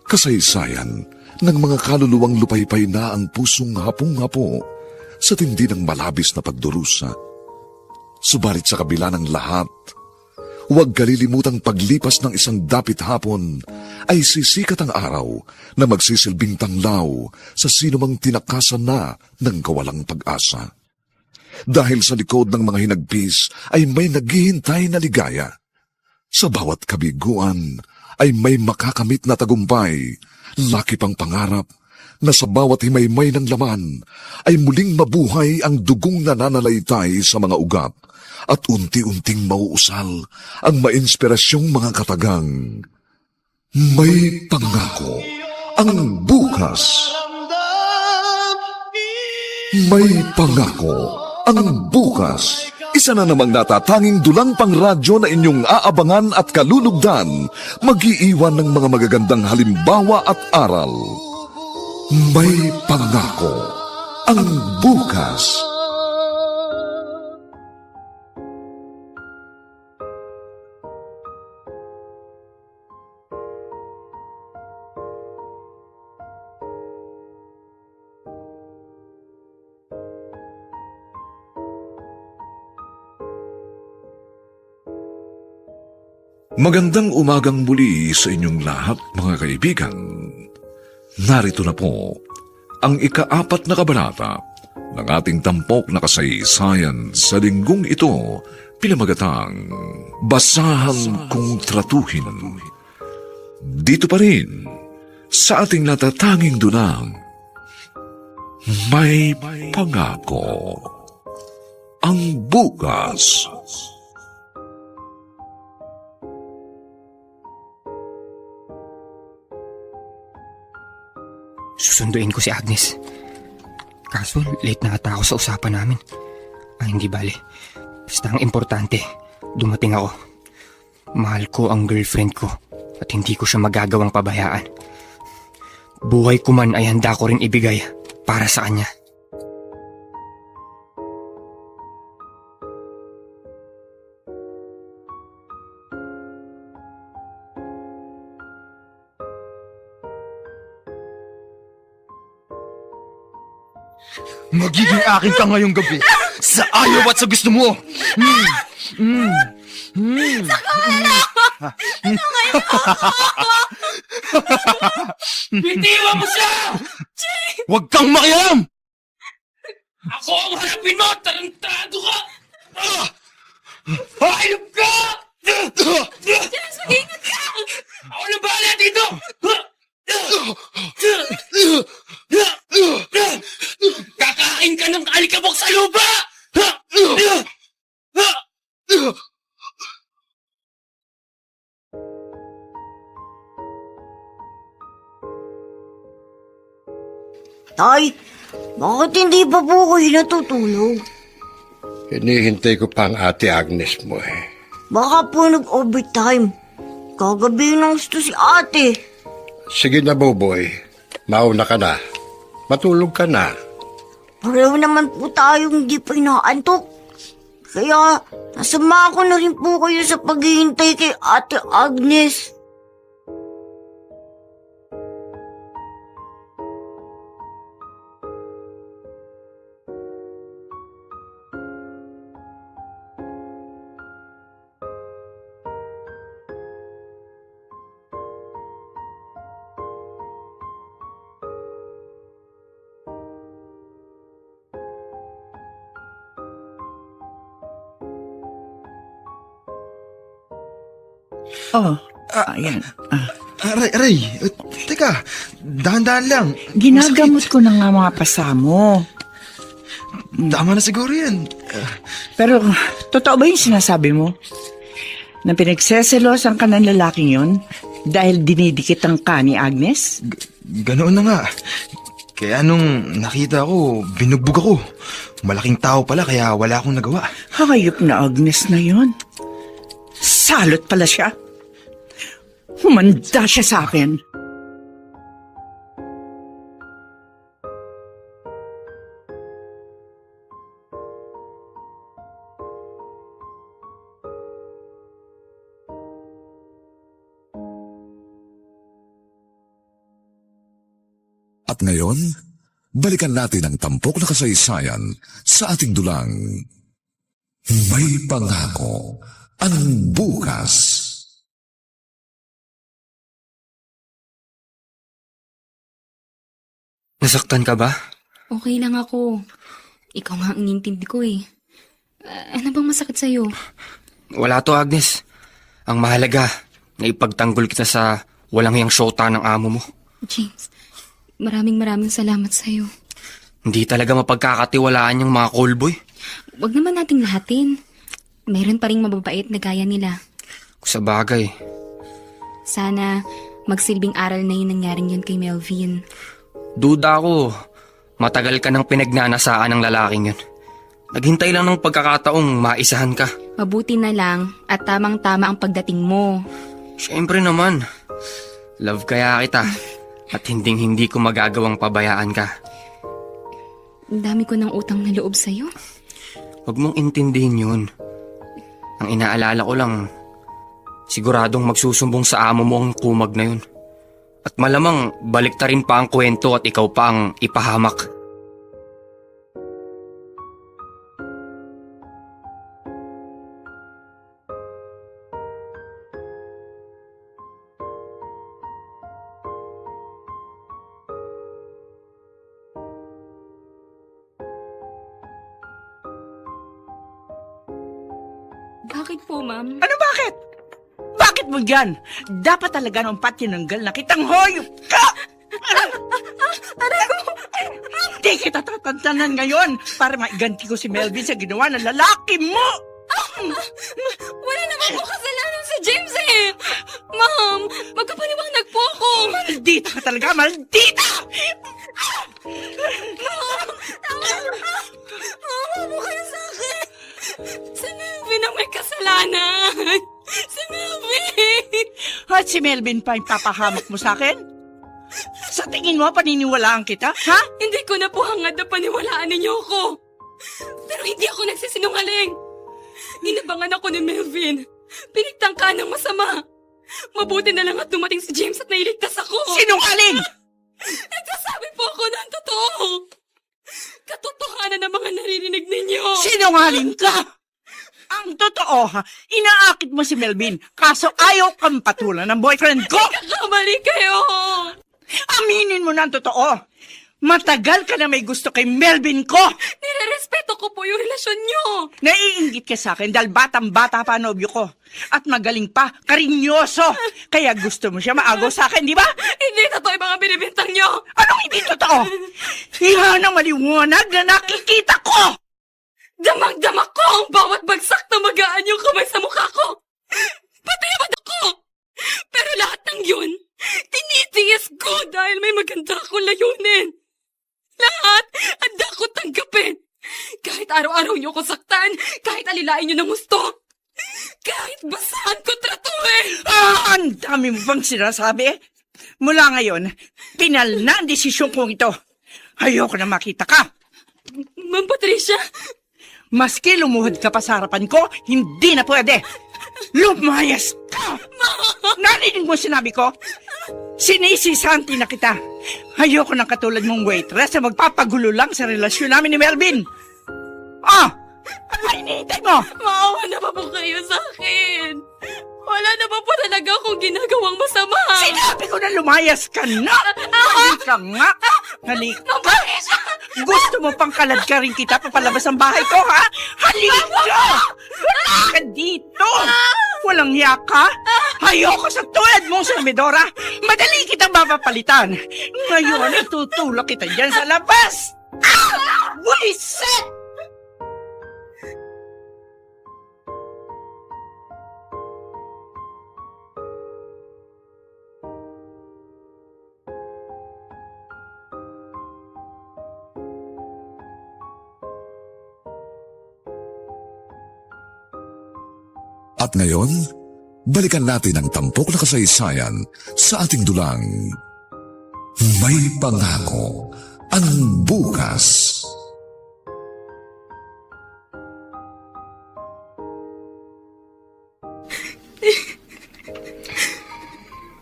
Kasaysayan ng mga kaluluwang lupaypay na ang pusong hapong-hapo sa tindi ng malabis na pagdurusa. Subalit sa kabila ng lahat, huwag kalilimutang paglipas ng isang dapit hapon ay sisikat ang araw na magsisilbing tanglaw sa sinumang tinakasan na ng kawalang pag-asa. Dahil sa likod ng mga hinagpis ay may naghihintay na ligaya. Sa bawat kabiguan ay may makakamit na tagumpay, laki pang pangarap na sa bawat himaymay ng laman ay muling mabuhay ang dugong nananalaytay sa mga ugat at unti-unting mauusal ang mainspirasyong mga katagang. May Pangako ang Bukas. May Pangako ang Bukas. Isa na namang natatanging dulang pangradyo na inyong aabangan at kalulugdan, mag-iiwan ng mga magagandang halimbawa at aral. May Pangako ang Bukas. Magandang umagang muli sa inyong lahat, mga kaibigan. Narito na po ang ika-4 na kabanata ng ating tampok na kasaysayan sa linggong ito, pinamagatang Basahan kung Tratuhin. Dito pa rin sa ating natatanging dunang May Pangako ang Bukas. Susunduin ko si Agnes. Kaso, late na ata ako sa usapan namin. Hindi bale. Basta ang importante, dumating ako. Mahal ko ang girlfriend ko at hindi ko siya magagawang pabayaan. buhay ko man ay handa ko rin ibigay para sa kanya. Magiging akin ka ngayong gabi. Sa ayaw at sa gusto mo. Bitiwan mo siya! Huwag kang makialam! Ako ang harapin mo! Tarantado ka! Hayop ka! Ingat ka! Ako na bahala dito! Kakain ka ng alikabok sa lupa! Tay, bakit hindi pa po kayo natutulog? Hinihintay ko pa ang ate Agnes mo eh. Baka po nag-overtime. Kagabi nang gusto si ate. Sige na, Boboy. Mauna ka na. Matulog ka na. Pareho naman po tayong hindi pa inaantok. Kaya, nasama ko na rin po kayo sa paghihintay kay ate Agnes. Oh, ayan. Aray. Teka, dahan-dahan lang. Ginagamot ko na nga mga pasamo. Tama na siguro yan. Pero, totoo ba yung sinasabi mo? Na pinagseselosan ka ng lalaking yon dahil dinidikit ang ka ni Agnes? Ganoon na nga. Kaya nung nakita ko, binugbog ako. Malaking tao pala kaya wala akong nagawa. Hayop na Agnes na yon. Salot pala siya. Humanda siya sa akin. At ngayon, balikan natin ang tampok na kasaysayan sa ating dulang May Pangako ang Bukas. Nasaktan ka ba? Okay lang ako. Ikaw nga ang inintindi ko eh. Ano bang masakit sa'yo? Wala to, Agnes. Ang mahalaga, na ipagtanggol kita sa walang hiyang syota ng amo mo. James, maraming salamat sa'yo. Hindi talaga mapagkakatiwalaan yung mga callboy. Huwag naman nating lahatin. Meron pa ring mababait na gaya nila. Sa bagay, Sana magsilbing aral na yung nangyaring yun kay Melvin. duda ako. Matagal ka nang pinagnanasaan ng lalaking yun. Naghintay lang ng pagkakataong maisahan ka. Mabuti na lang at tamang-tama ang pagdating mo. Siyempre naman. Love kaya kita. At hindi ko magagawang pabayaan ka. Ang dami ko ng utang na loob sa'yo. Huwag mong intindihin yun. Ang inaalala ko lang, siguradong magsusumbong sa amo mo ang kumag na yun. At malamang baliktarin pa ang kwento at ikaw pa ang ipahamak. Bakit po, ma'am? Ano bakit? Bakit mo yan? Dapat talaga nung patinanggal na kitang hoyop ka! Hindi kita tatantanan ngayon para maiganti ko si Melvin sa ginawa ng lalaki mo! Wala naman po kasalanan si James eh! Ma'am, magkapaliwanag po ako! Maldita ka talaga! Maldita! Maawa mo kayo sa akin! Si Melvin ang may kasalanan! Si Melvin! At si Melvin pa yung papahamak mo sa akin? Sa tingin mo, paniniwalaan kita? Ha? Hindi ko na po hangad na paniwalaan ninyo ako. Pero hindi ako nagsisinungaling. Inabangan ako ni Melvin. Pinagtangkaan ng masama. Mabuti na lang at dumating si James at nailigtas ako. Sinungaling! Nagsasabi po ako ng totoo. Katotohanan ng mga naririnig ninyo. Sinungaling ka! Ang totoo, ha? Inaakit mo si Melvin, kaso ayaw kang patulan ng boyfriend ko! Kakamali kayo. Aminin mo na ang totoo! Matagal ka na may gusto kay Melvin ko! Nirerespeto ko po yung relasyon nyo. Naiinggit ka sa akin dahil batang-bata pa nobyo ko. At magaling pa, karinyoso. Kaya gusto mo siya maagaw sa akin, di ba? Hindi totoo yung mga binibintang nyo. Anong hindi totoo? Iyan ang maliwanag na nakikita ko! Damang-damak ko ang bawat bagsak na magaan yung kamay sa mukha ko. Patayamad ako. Pero lahat ng yun, tinitiis ko dahil may maganda akong layunin. Lahat, handa ko tanggapin. Kahit araw-araw niyo ko saktan, kahit alilain niyo ng gusto. Kahit basahan ko tratuhin. Ang dami mo bang sinasabi? Mula ngayon, pinal na ang desisyon kong ito. Ayoko na makita ka. Ma'am Patricia, Maski lumuhod ka pa sa harapan ko, hindi na pwede. Lumayas ka! Narinig mo sinabi ko? Sinisisanti na kita. Ayoko ng katulad mong waitress na magpapagulo lang sa relasyon namin ni Melvin. Ah! Ano ba hinihintay mo? maawa na ba po kayo sa akin? Wala na ba po talaga akong ginagawang masama? Sinabi ko na lumayas ka na! Halika nga! Halika! Gusto mo pang kalad ka rin kita papalabas ang bahay ko, ha? Halika! Halika dito! Walang hiya ka? Ayoko sa tulad mong servidora! Madali kitang mapapalitan! Ngayon, itutulak kita dyan sa labas! Buliset! At ngayon, balikan natin ang tampok na kasaysayan sa ating dulang. May pangako ang bukas.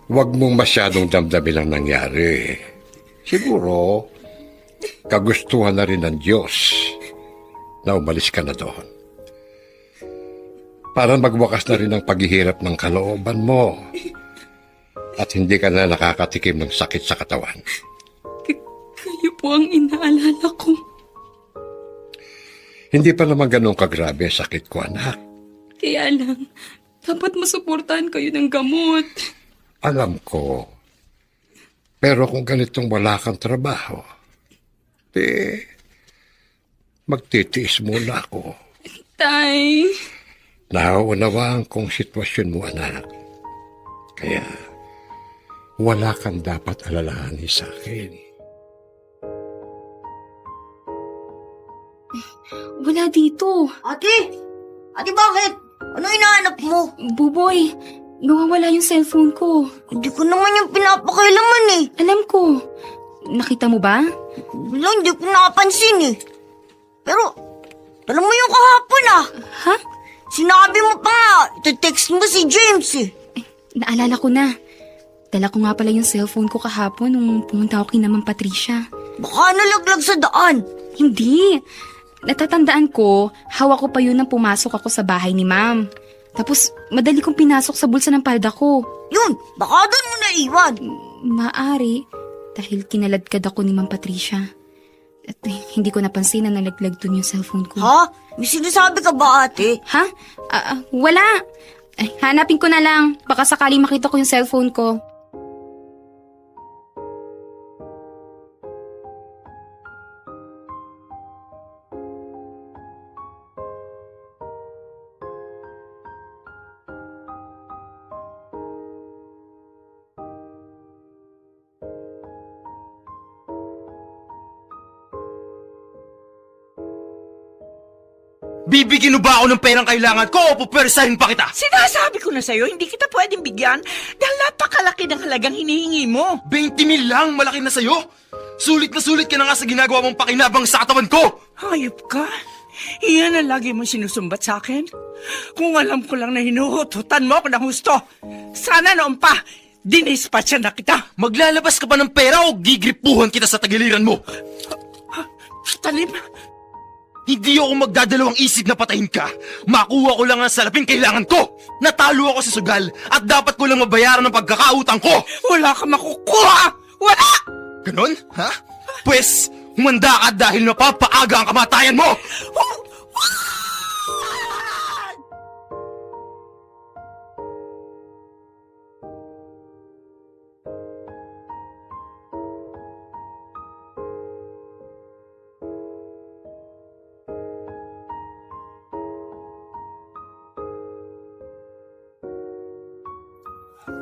Huwag mong masyadong damdamin ang nangyari. Siguro, kagustuhan na rin ng Diyos na umalis ka na doon. Para magwakas na rin ang paghihirap ng kalooban mo at hindi ka na nakakatikim ng sakit sa katawan. Kayo po ang inaalala ko. Hindi pa naman ganun kagrabe ang sakit ko, anak. Kaya lang, dapat masuportahan kayo ng gamot. Alam ko. Pero kung ganitong wala kang trabaho, magtitiis muna ako. Tay, Nauunawaan kong sitwasyon mo, anak. Kaya, wala kang dapat alalahanin sa akin. wala dito. Ate! Ate, bakit? Ano hinahanap mo? Buboy, nawawala yung cellphone ko. Hindi ko naman yung pinapakailaman eh. Alam ko. Nakita mo ba? Wala, hindi ko nakapansin eh. Pero, alam mo yung kahapon ah. Ha? Sinabi mo pa nga, iti-text mo si James eh. Naalala ko na. Dala ko nga pala yung cellphone ko kahapon nung pumunta ako kay Ma'am Patricia. Baka nalaglag sa daan. Hindi. Natatandaan ko, hawak ko pa yun nang pumasok ako sa bahay ni Ma'am. Tapos, madali kong pinasok sa bulsa ng palda ko. Yun, baka doon mo naiwan. Maari, dahil kinaladkad ako ni Ma'am Patricia. At hindi ko napansin na nalaglag dun yung cellphone ko. Ha? May sinasabi ka ba ate? Ha? Wala. Ay, hanapin ko na lang. Baka sakaling makita ko yung cellphone ko. Bibigyan mo ba ako ng perang kailangan ko o pupwersahin pa kita? Sinasabi ko na sa'yo, hindi kita pwedeng bigyan dahil Napakalaki ng halagang hinihingi mo. 20 mil lang, malaki na sa'yo. Sulit na sulit ka na nga sa ginagawa mong pakinabang sa katawan ko. Hayop ka? Iyan ang lagi mong sinusumbat sa akin? Kung alam ko lang na hinuhututan mo ako ng husto, sana noon pa, dinispatcha na kita. Maglalabas ka pa ng pera o gigripuhan kita sa tagiliran mo. Talim, Hindi ako magdadalawang isip na patayin ka. Makuha ko lang ang salaping kailangan ko. Natalo ako sa sugal at dapat ko lang mabayaran ng pagkakautang ko. wala ka makukuha! Wala! Ganon? Ha? Pwes, humanda ka dahil napapaaga ang kamatayan mo!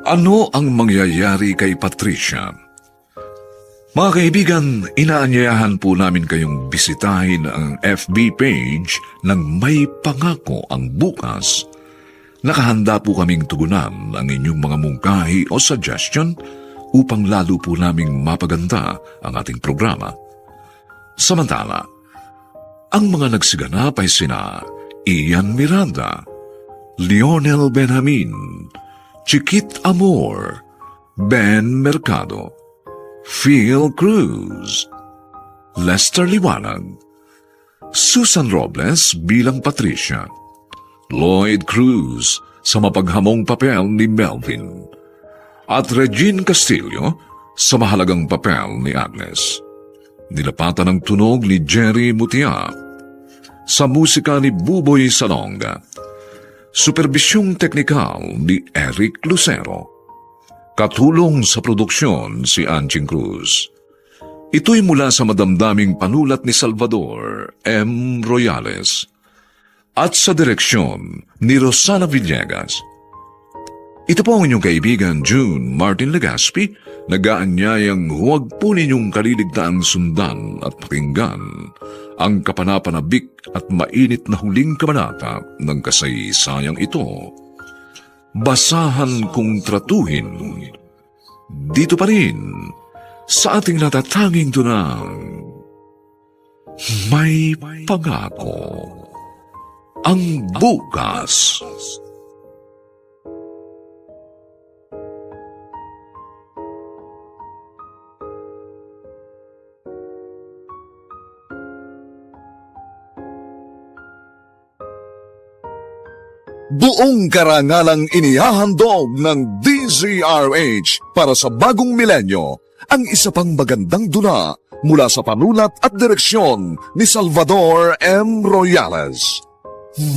Ano ang mangyayari kay Patricia? Mga kaibigan, inaanyayahan po namin kayong bisitahin ang FB page ng May Pangako ang Bukas. Nakahanda po kaming tugunan ang inyong mga mungkahi o suggestion upang lalo po naming mapaganda ang ating programa. Samantala, ang mga nagsiganap ay sina Ian Miranda, Lionel Benjamin, Chiquit Amor, Ben Mercado, Phil Cruz, Lester Liwanag, Susan Robles bilang Patricia, Lloyd Cruz sa mapaghamong papel ni Melvin, at Regine Castillo sa mahalagang papel ni Agnes. Nilapatan ng tunog ni Jerry Mutia, sa musika ni Buboy Salonga, superbisyong teknikal ni Eric Lucero, katulong sa produksyon si Anching Cruz. Ito'y mula sa madamdaming panulat ni Salvador M. Royales at sa direksyon ni Rosana Villegas. Ito po ang inyong kaibigan June Martin Legaspi, nag-aanyayang huwag po ninyong kaliligtaang sundan at pakinggan ang kapanapanabik at mainit na huling kabanata ng kasaysayang ito. Basahan kong tratuhin. Dito pa rin sa ating natatanging tunang May Pangako ang Bukas. Buong karangalang inihahandog ng DZRH para sa bagong milenyo ang isa pang magandang dula mula sa panulat at direksyon ni Salvador M. Royales.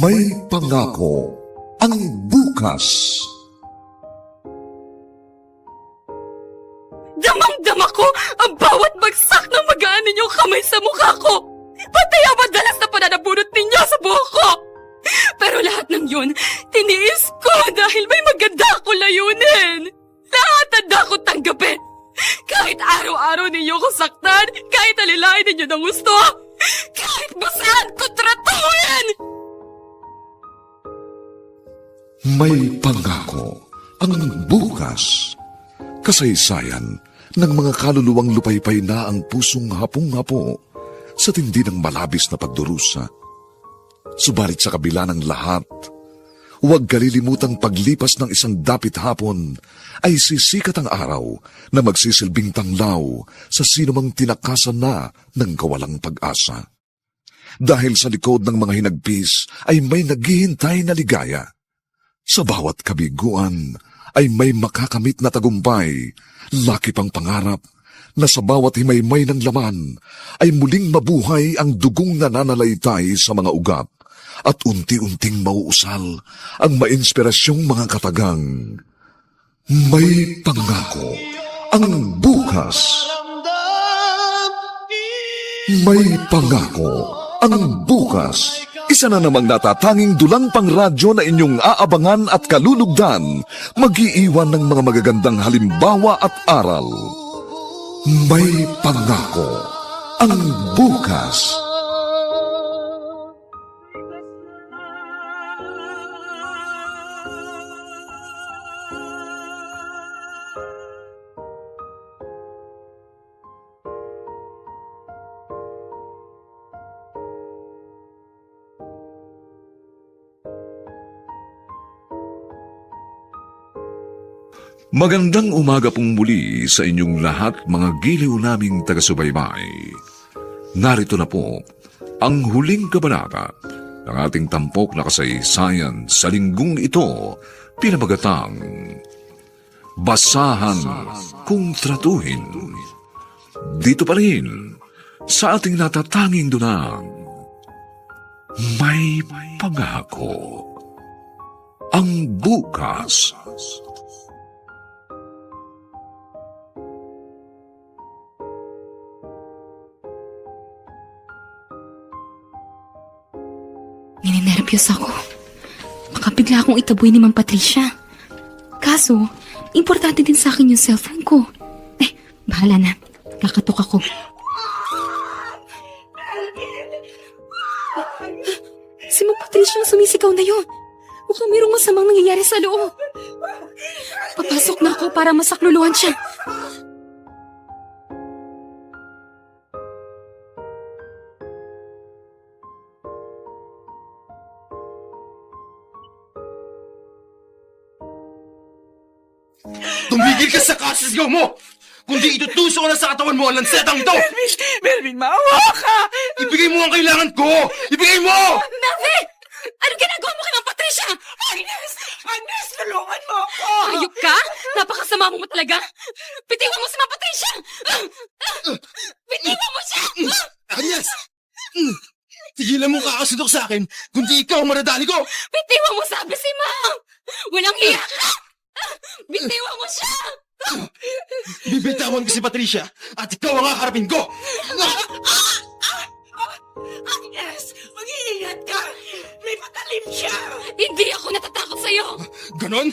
May Pangako ang Bukas. Damang-dama ko ang bawat bagsak ng magaan ninyong kamay sa mukha ko. Pati ang madalas na pananabunot ninyo sa buhok ko. Pero lahat ng yun, tiniis ko dahil may maganda ako layunin. Lahat handa ko tanggapin. Kahit araw-araw ninyo ko saktan, kahit alilain ninyo ng gusto, kahit basahan ko tratuhin. May Pangako ang Bukas. Kasaysayan ng mga kaluluwang lupaypay na ang pusong hapong-hapo sa tindi ng malabis na pagdurusa. Subalit sa kabila ng lahat, huwag kalilimutang paglipas ng isang dapit hapon ay sisikat ang araw na magsisilbing tanglaw sa sinumang tinakasan na ng kawalang pag-asa. Dahil sa likod ng mga hinagpis ay may naghihintay na ligaya. Sa bawat kabiguan ay may makakamit na tagumpay, laki pang pangarap na sa bawat himaymay ng laman ay muling mabuhay ang dugong nananalaytay sa mga ugat at unti-unting mauusal ang mainspirasyong mga katagang. May Pangako ang Bukas. May Pangako ang Bukas. Isa na namang natatanging dulang pang radyo na inyong aabangan at kalulugdan, mag-iiwan ng mga magagandang halimbawa at aral. May Pangako ang Bukas. Magandang umaga pong muli sa inyong lahat mga giliw naming taga-subaybay. Narito na po ang huling kabanata ng ating tampok na kasaysayan sa linggong ito, pinamagatang Basahan kung Tratuhin. Dito pa rin sa ating natatanging dunang May Pangako. Ang bukas. Ninenervyos ako. Baka bigla akong itaboy ni Ma'am Patricia. Kaso, importante din sa akin yung cellphone ko. Bahala na. Kakatok ako. Si Ma'am Patricia ang sumisigaw na yun. Mukhang mayroong masamang nangyayari sa loob. Papasok na ako para masakluluhan siya. Tumigil ka sa kasasgaw mo! Kundi itutuso ko na sa katawan mo ang lansetang ito! Melvin, maawa ka! Ibigay mo ang kailangan ko! Ibigay mo! Melvin! Ano ginagawa mo kay Ma'am Patricia? Agnes! Agnes, tulungan mo ako! Ayok ka? Napakasama mo talaga? Bitiwan mo si Ma'am Patricia! Bitiwan mo siya! Agnes! Tigilan mo kakasundok sa akin, kundi ikaw ang maradali ko! Bitiwan mo sabi si Ma'am! Walang iya ka! Bitiwan mo siya! Bibitawan ko si Patricia at ikaw ang haharapin ko! Agnes, mag-iingat ka! May patalim siya! Hindi ako natatakot sa'yo! Ganon?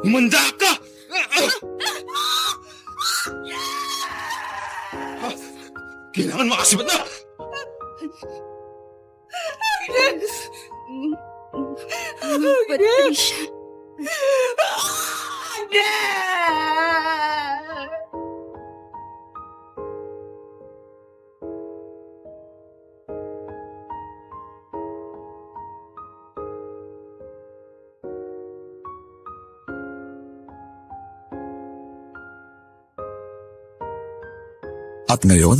Umanda ka! Kailangan makasibat na! Patricia. At ngayon,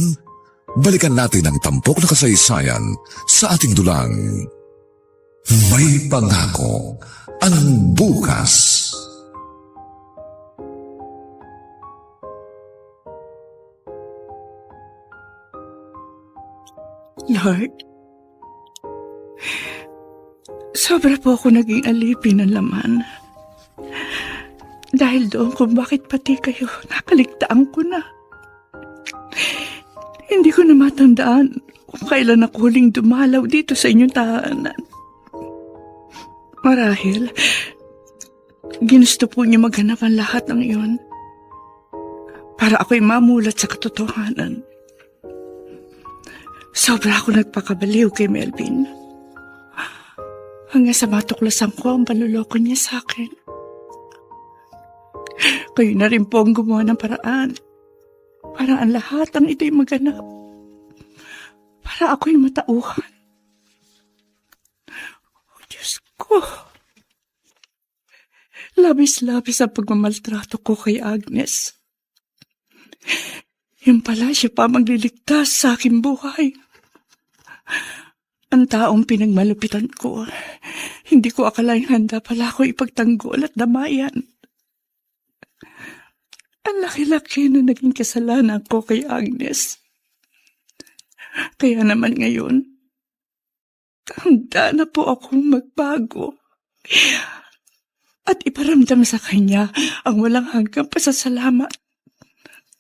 balikan natin ang tampok na kasaysayan sa ating dulang May Pangako ang bukas. Lord, sobra po ako naging alipin ng laman. Dahil doon kung bakit pati kayo nakaligtaan ko na. Hindi ko na matandaan kung kailan ako huling dumalaw dito sa inyong tahanan. Marahil, ginusto po niyo maghanap ang lahat ng iyon para ako'y mamulat sa katotohanan. Sobra ako nagpakabaliw kay Melvin. Hanggang sa matuklasan ko ang panluloko niya sa akin. Kayo na rin po ang gumawa ng paraan para ang lahat ang ito'y maganap. Para ako'y matauhan. Oh, Diyos ko. Labis-labis ang pagmamaltrato ko kay Agnes. Yung pala siya pa magliligtas sa aking buhay. Ang taong pinagmalupitan ko, hindi ko akalaing handa pala ako ipagtanggol at damayan. Ang laki-laki na naging kasalanan ko kay Agnes. Kaya naman ngayon, handa na po akong magbago at iparamdam sa kanya ang walang hanggang pasasalamat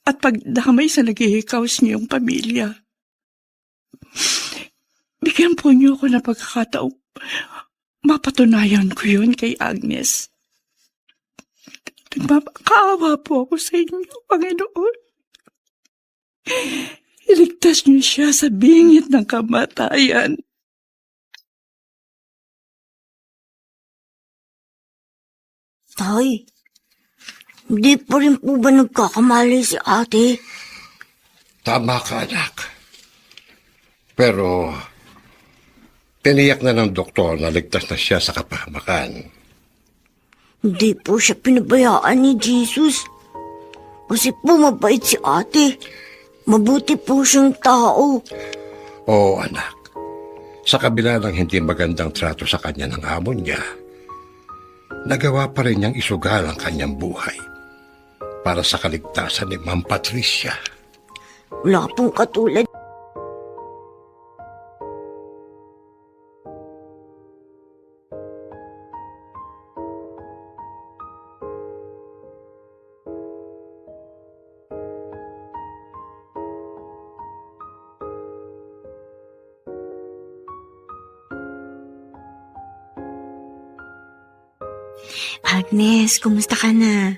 at pagdamay sa naghihikaos niyong pamilya. Bigyan po niyo ako ng pagkakataong mapatunayan ko yun kay Agnes. Nagmapakaawa po ako sa inyo, Panginoon. Iligtas niyo siya sa bingit ng kamatayan. Tay, hindi pa rin po ba nagkakamali si ate? Tama ka, anak. Pero, tiniyak na ng doktor na ligtas na siya sa kapahamakan. Hindi po siya pinabayaan ni Jesus. Kasi po mabait si ate. Mabuti po siyang tao. Oo, anak. Sa kabila ng hindi magandang trato sa kanya ng amo niya, nagawa pa rin niyang isugal ang kanyang buhay para sa kaligtasan ni Ma'am Patricia. Wala pong katulad. Agnes, kumusta ka na?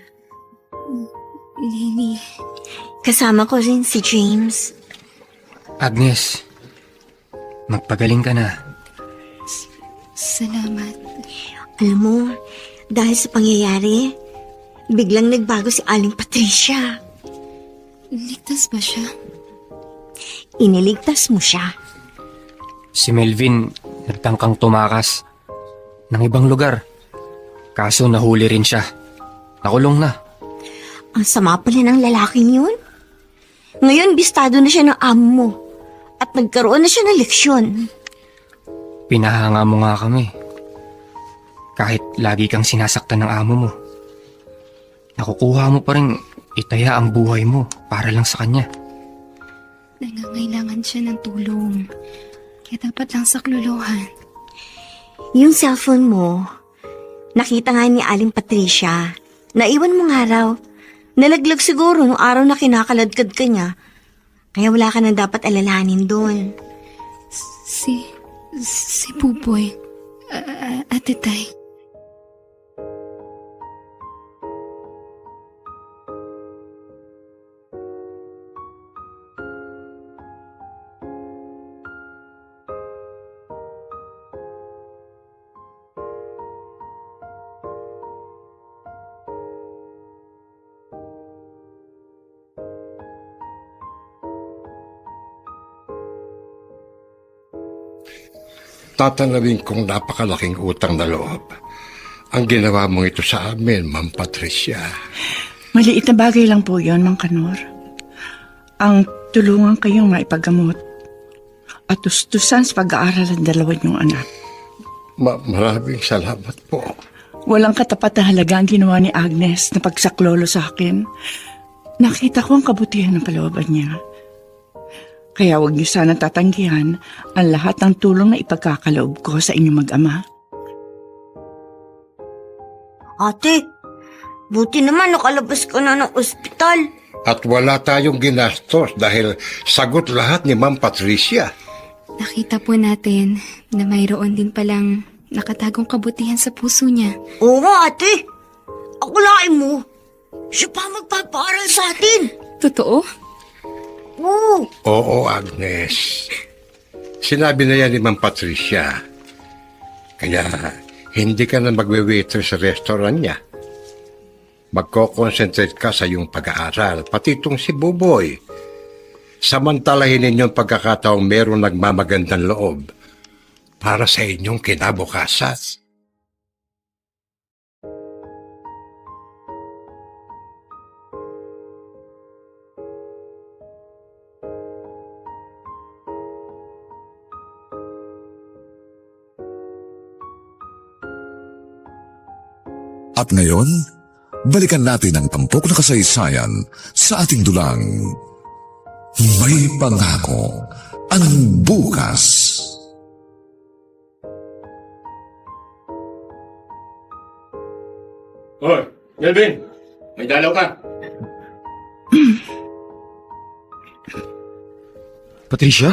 Lily, Kasama ko rin si James. Agnes, magpagaling ka na. salamat. Alam mo, dahil sa pangyayari, biglang nagbago si Aling Patricia. Ligtas ba siya? Iniligtas mo siya. Si Melvin, nagtangkang tumakas ng ibang lugar. Kaso nahuli rin siya. Nakulong na. Ang sama pala ng lalaking yun. Ngayon, bistado na siya ng amo mo. At nagkaroon na siya ng leksyon. Pinahanga mo nga kami. Kahit lagi kang sinasaktan ng amo mo. Nakukuha mo pa rin itaya ang buhay mo para lang sa kanya. Nangangailangan siya ng tulong. Kaya dapat lang saklolohan. Yung cellphone mo, nakita nga ni Aling Patricia. Naiwan mo nga raw. Nalaglag siguro nung araw na kinakaladkad ka niya. Kaya wala ka na dapat alalahanin doon. Si Buboy. Ate Tay. Tatanawin kong napakalaking utang na loob ang ginawa mong ito sa amin, Ma'am Patricia. Maliit na bagay lang po yon, Mang Kanor. Ang tulungan kayong maipagamot at tustusan sa pag-aaral ng dalawa niyong anak. Maraming salamat po. Walang katapat na halaga ang ginawa ni Agnes na pagsaklolo sa akin. Nakita ko ang kabutihan ng kalooban niya. Kaya huwag niyo sana tatanggihan ang lahat ng tulong na ipagkakaloob ko sa inyong mag-ama. Ate, buti naman nakalabas ka na ng ospital. At wala tayong ginastos dahil sagot lahat ni Ma'am Patricia. Nakita po natin na mayroon din palang nakatagong kabutihan sa puso niya. Oo nga, ate. Akulain mo. Siya pa magpapaaral sa atin. Totoo? Oo. Oo, Agnes. Sinabi na yan ni Ma'am Patricia. Kaya hindi ka na magwe-waiter sa restaurant niya. Magko-concentrate ka sa iyong pag-aaral, pati itong si Buboy. Samantalahin ninyong pagkakataong meron nagmamagandang loob para sa inyong kinabukasan. At ngayon, balikan natin ang tampok na kasaysayan sa ating dulang. May pangako ang bukas. Hoy, Melvin! May dalaw ka! Patricia?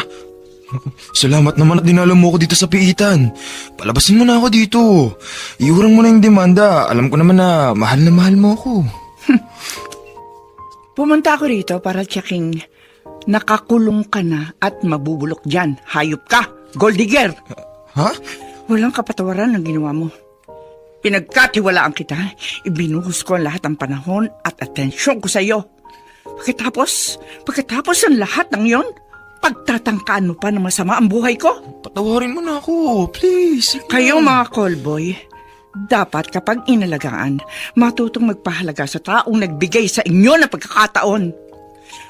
Salamat naman at dinala mo ako dito sa piitan. Palabasin mo na ako dito. Iurang mo na yung demanda. Alam ko naman na mahal mo ako. Pumunta ako rito para checking nakakulong ka na at mabubulok dyan. Hayop ka! Gold digger! Ha? Walang kapatawaran ang ginawa mo. Pinagkatiwalaan kita. Ibinuhos ko ang lahat ng panahon at atensyon ko sa iyo. Pagkatapos ang lahat ng yon, pagtatangkaan mo pa ng masama ang buhay ko? Patawarin mo na ako, please. Kayong mga callboy, Dapat kapag inalagaan, matutong magpahalaga sa taong nagbigay sa inyo ng pagkakataon.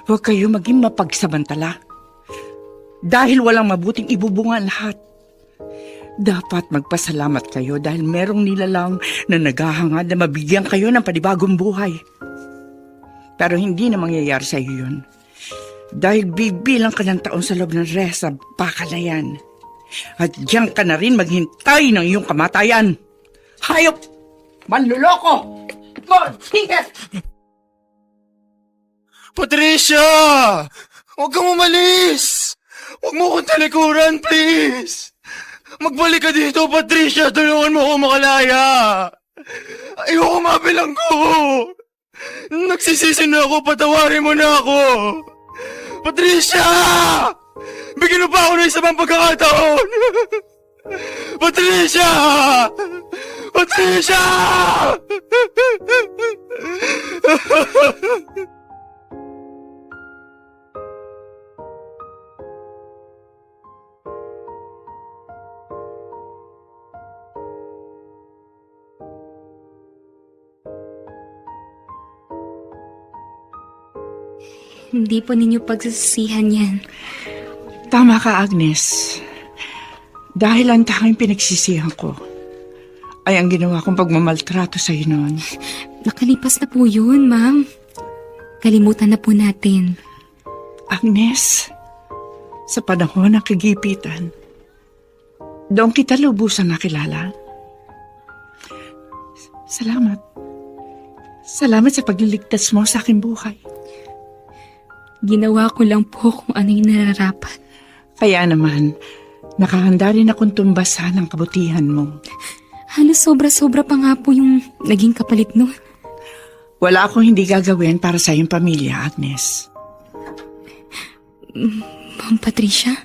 Huwag kayo maging mapagsamantala. Dahil walang mabuting ibubunga ang lahat. Dapat magpasalamat kayo dahil merong nilalang na naghahangad na mabigyan kayo ng panibagong buhay. Pero hindi na mangyayari sa iyo yun. Dahil bibilang ka ng taon sa loob ng rest sa bakal na yan. At diyan ka na rin maghintay ng iyong kamatayan. Hayop! Manluloko! Sige! Patricia! Huwag kang umalis! Huwag mo akong talikuran, please! Magbalik ka dito, Patricia! Tulungan mo ako makalaya! Ayoko mabilang ko! Nagsisisi na ako, patawarin mo na ako! Patricia! Bigyan mo pa ako ng isa pang pagkakataon! Patricia! Patricia! Hindi po ninyo pagsasisihan yan. Tama ka, Agnes. Dahil ang tanging pinagsisihan ko ay ang ginawa kong pagmamaltrato sa iyo noon. Nakalipas na po yun, ma'am. Kalimutan na po natin. Agnes, sa panahon ng kagipitan, doon kita lubusan nakilala. Salamat. Salamat sa pagliligtas mo sa aking buhay. Ginawa ko lang po kung ano yung nararapat. Kaya naman, nakahanda rin akong tumbasan ang kabutihan mo. Halos sobra-sobra pa nga po yung naging kapalit nun. Wala akong hindi gagawin para sa iyong pamilya, Agnes. Ma'am Patricia?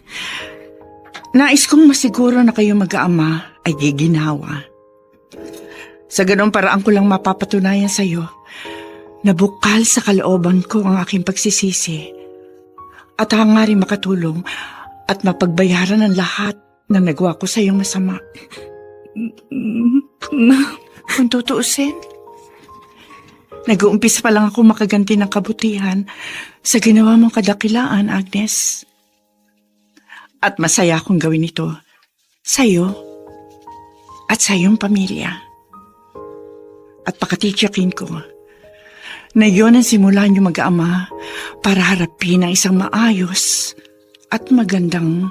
Nais kong masiguro na kayo mag-aama ay giginawa. Sa ganong paraan ko lang mapapatunayan sa iyo na bukal sa kalooban ko ang aking pagsisisi at hangaring makatulong at mapagbayaran ang lahat na nagawa ko sa iyong masama. Ma'am, Kung tutuusin, nag-uumpisa pa lang ako makaganti ng kabutihan sa ginawa mong kadakilaan, Agnes. At masaya akong gawin ito sa iyo at sa iyong pamilya. At pakatitiyakin ko na iyon ang simulan niyo mag-ama para harapin ang isang maayos at magandang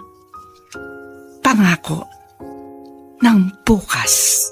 pangako ng bukas.